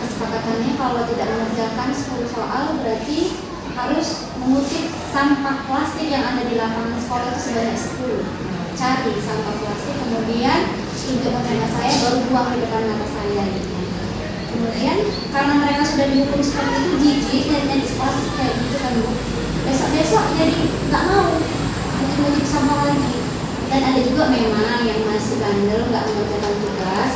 kesepakatannya kalau tidak mengerjakan 10 soal berarti harus mengutip sampah plastik yang ada di lapangan sekolah itu sebanyak 10. cari sampah plastik, kemudian untuk mereka saya baru buang di depan mata saya gitu. Kemudian karena mereka sudah dihukum seperti itu, jijik dan di sekolah kayak gitu kan Bu, besok jadi nggak mau untuk menjadi sampah lagi. Dan ada juga memang yang masih bandel nggak mengerjakan tugas,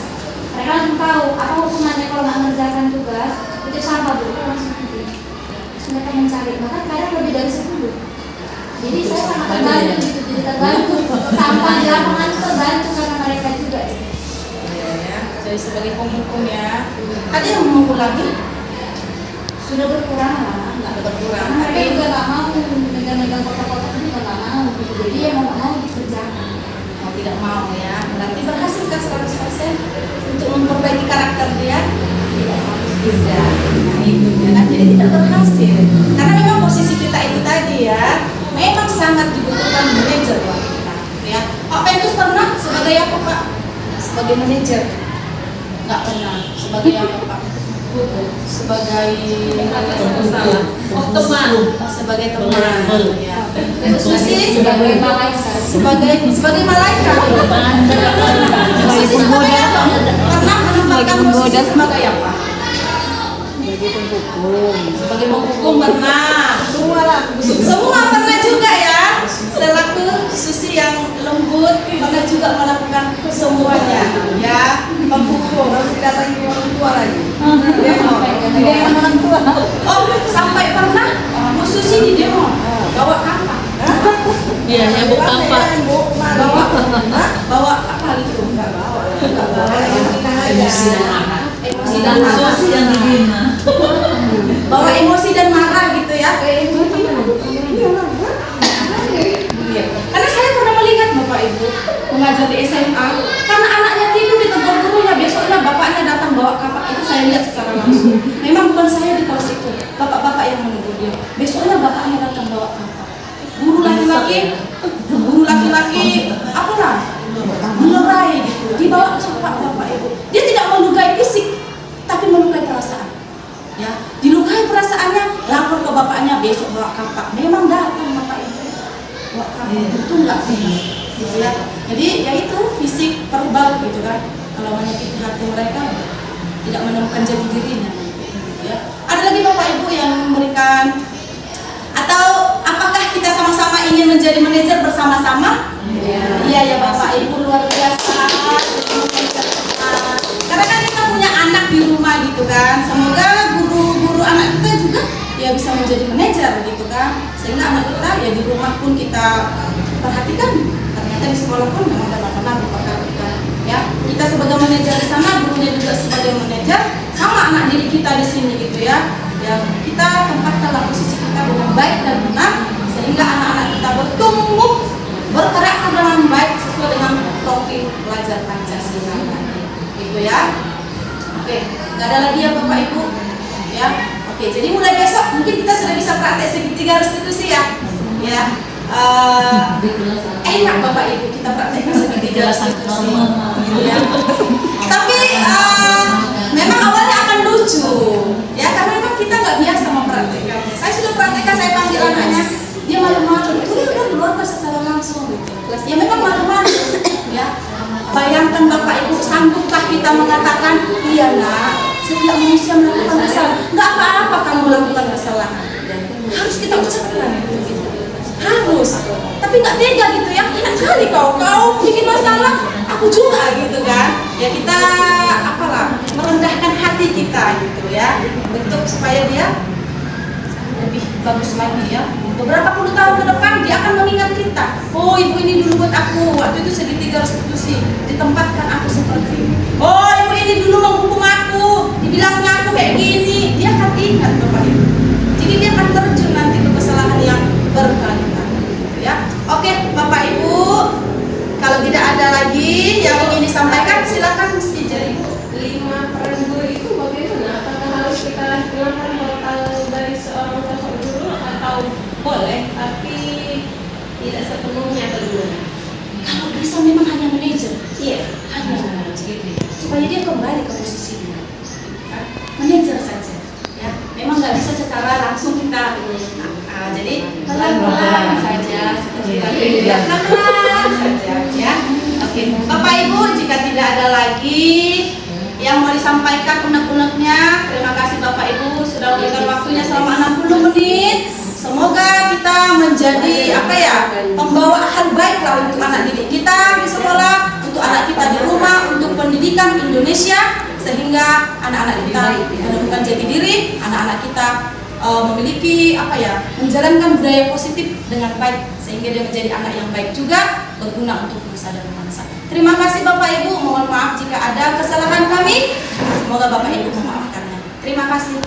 mereka langsung tahu apa hukumannya kalau nggak mengerjakan tugas, itu sampah Bu, langsung pergi. Terus mereka mencari, bahkan kadang lebih dari 10. Jadi saya sangat terbantu gitu, jadi terbantu sampah di lapangan itu terbantu karena mereka juga. Iya ya, jadi sebagai penghukum ya. Ada yang memukul lagi? Sudah berkurang lah, Nggak berkurang. karena mereka Tapi juga nggak mau megang kotak-kotak itu juga nggak mau gitu. Jadi ya mau nggak mau dikerjakan. mau tidak mau ya. Berarti berhasilkah 100% untuk memperbaiki karakter dia? Tidak 100%. Nah itu ya kan, jadi tidak berhasil. Karena memang posisi kita itu tadi ya, memang sangat dibutuhkan manajer buat kita. Ya, Pak Pentus pernah sebagai apa Pak? Sebagai manajer? Nggak pernah. Sebagai apa Pak? Sebagai teman, sebagai teman. Ya. Susi sebagai malaikat. Sebagai malaikat. Susi pernah menempatkan posisi sebagai apa? Sebagai penghukum pernah. Semua pernah juga ya. Selaku Susi yang lembut pernah juga melakukan semuanya ya. Penghukum harus didatangi orang tua lagi. Oh, sampai pernah Bu Susi di demo bawa kapak. Iya, nyambut kapak. Bawa apa gitu? Enggak bawa. Emosi dan marah. Bawa emosi dan marah gitu ya. Karena saya pernah melihat Bapak Ibu mengajar di SMA, karena anaknya tidur ditegur gurunya, besoknya bapaknya datang bawa kapak. Itu saya lihat secara langsung. Memang bukan saya di kelas itu, bapak-bapak yang menegur dia. Besoknya bapaknya datang bawa kapak. Guru laki-laki apalah melerai gitu, dibawa ke Bapak Ibu. Dia tidak melukai fisik, tapi melukai perasaan. Ya, dilukai perasaannya, lapor ke bapaknya, besok bawa kapak. Memang datang Bapak Ibu bawa kapak, itu enggak sih, gitu ya. Jadi ya itu fisik verbal gitu kan. Kalau menyakiti hati mereka, tidak menemukan jati dirinya. Gitu ya. Ada lagi Bapak Ibu yang memberikan, atau apakah kita sama-sama ingin menjadi manajer bersama-sama? Iya ya Bapak Ibu, luar biasa. Karena kan kita punya anak di rumah gitu kan. Semoga guru-guru anak kita juga ya bisa menjadi manajer gitu kan. Sehingga anak kita ya di rumah pun kita perhatikan. Ternyata di sekolah pun memang benar-benar diperhatikan. Ya, kita sebagai manajer di sana, gurunya juga sebagai manajer, sama anak didik kita di sini gitu ya. Ya kita tempatkanlah posisi kita dengan baik dan benar, sehingga anak-anak kita bertumbuh berkarakter dengan baik sesuai dengan profil pelajar Pancasila gitu ya. Oke, nggak ada lagi ya Bapak Ibu ya. Oke, jadi mulai besok mungkin kita sudah bisa praktek segitiga restitusi ya. Ya, enak Bapak Ibu kita praktekkan segitiga restitusi ya. Tapi memang awalnya akan lucu ya, karena memang kita nggak biasa mempraktekkannya. Saya sudah praktekkan, saya panggil anaknya, dia malu-malu. Itu dia udah keluarkan secara langsung gitu. Ya memang malu-malu ya. Bayangkan Bapak Ibu, sanggupkah kita mengatakan, iya nak, setiap manusia melakukan kesalahan, nggak apa-apa kamu melakukan kesalahan. Harus kita ucapkan gitu. Harus, tapi nggak tega gitu ya. Enak kali kau bikin masalah, aku juga gitu kan. Ya kita apalah, merendahkan hati kita gitu ya, untuk supaya dia lebih bagus lagi ya. Beberapa puluh tahun ke depan dia akan mengingat kita. Oh ibu ini dulu buat aku, waktu itu segitiga restitusi, ditempatkan aku seperti ini. Oh ibu ini dulu menghukum aku, dibilangnya aku kayak gini. Dia akan ingat Bapak Ibu. Jadi dia akan terjun nanti ke kesalahan yang berkali-kali ya. Oke Bapak Ibu, kalau tidak ada lagi yang ingin disampaikan silakan mesti jadi 5 peran guru itu bagaimana? Apakah harus kita hilangkan total dari seorang sosok guru atau boleh tapi tidak sepenuhnya atau gimana? kalau bisa memang hanya manajer. Iya. Hanya manajer supaya dia kembali ke posisinya. Manajer saja ya. Memang nggak bisa secara langsung kita jadi pelan-pelan saja, pelan-pelan saja. Oke, Bapak Ibu, jika tidak ada lagi yang mau disampaikan unek-uneknya, terima kasih Bapak Ibu sudah memberikan waktunya selama 60 menit. Semoga kita menjadi pembawa hal baik lah untuk anak didik kita di sekolah, untuk anak kita di rumah, untuk pendidikan Indonesia, sehingga anak-anak kita menemukan jati diri, anak-anak kita memiliki menjalankan budaya positif dengan baik, sehingga dia menjadi anak yang baik juga, berguna untuk bangsa dan bangsa. Terima kasih Bapak Ibu, mohon maaf jika ada kesalahan kami, semoga Bapak Ibu memaafkannya. Terima kasih.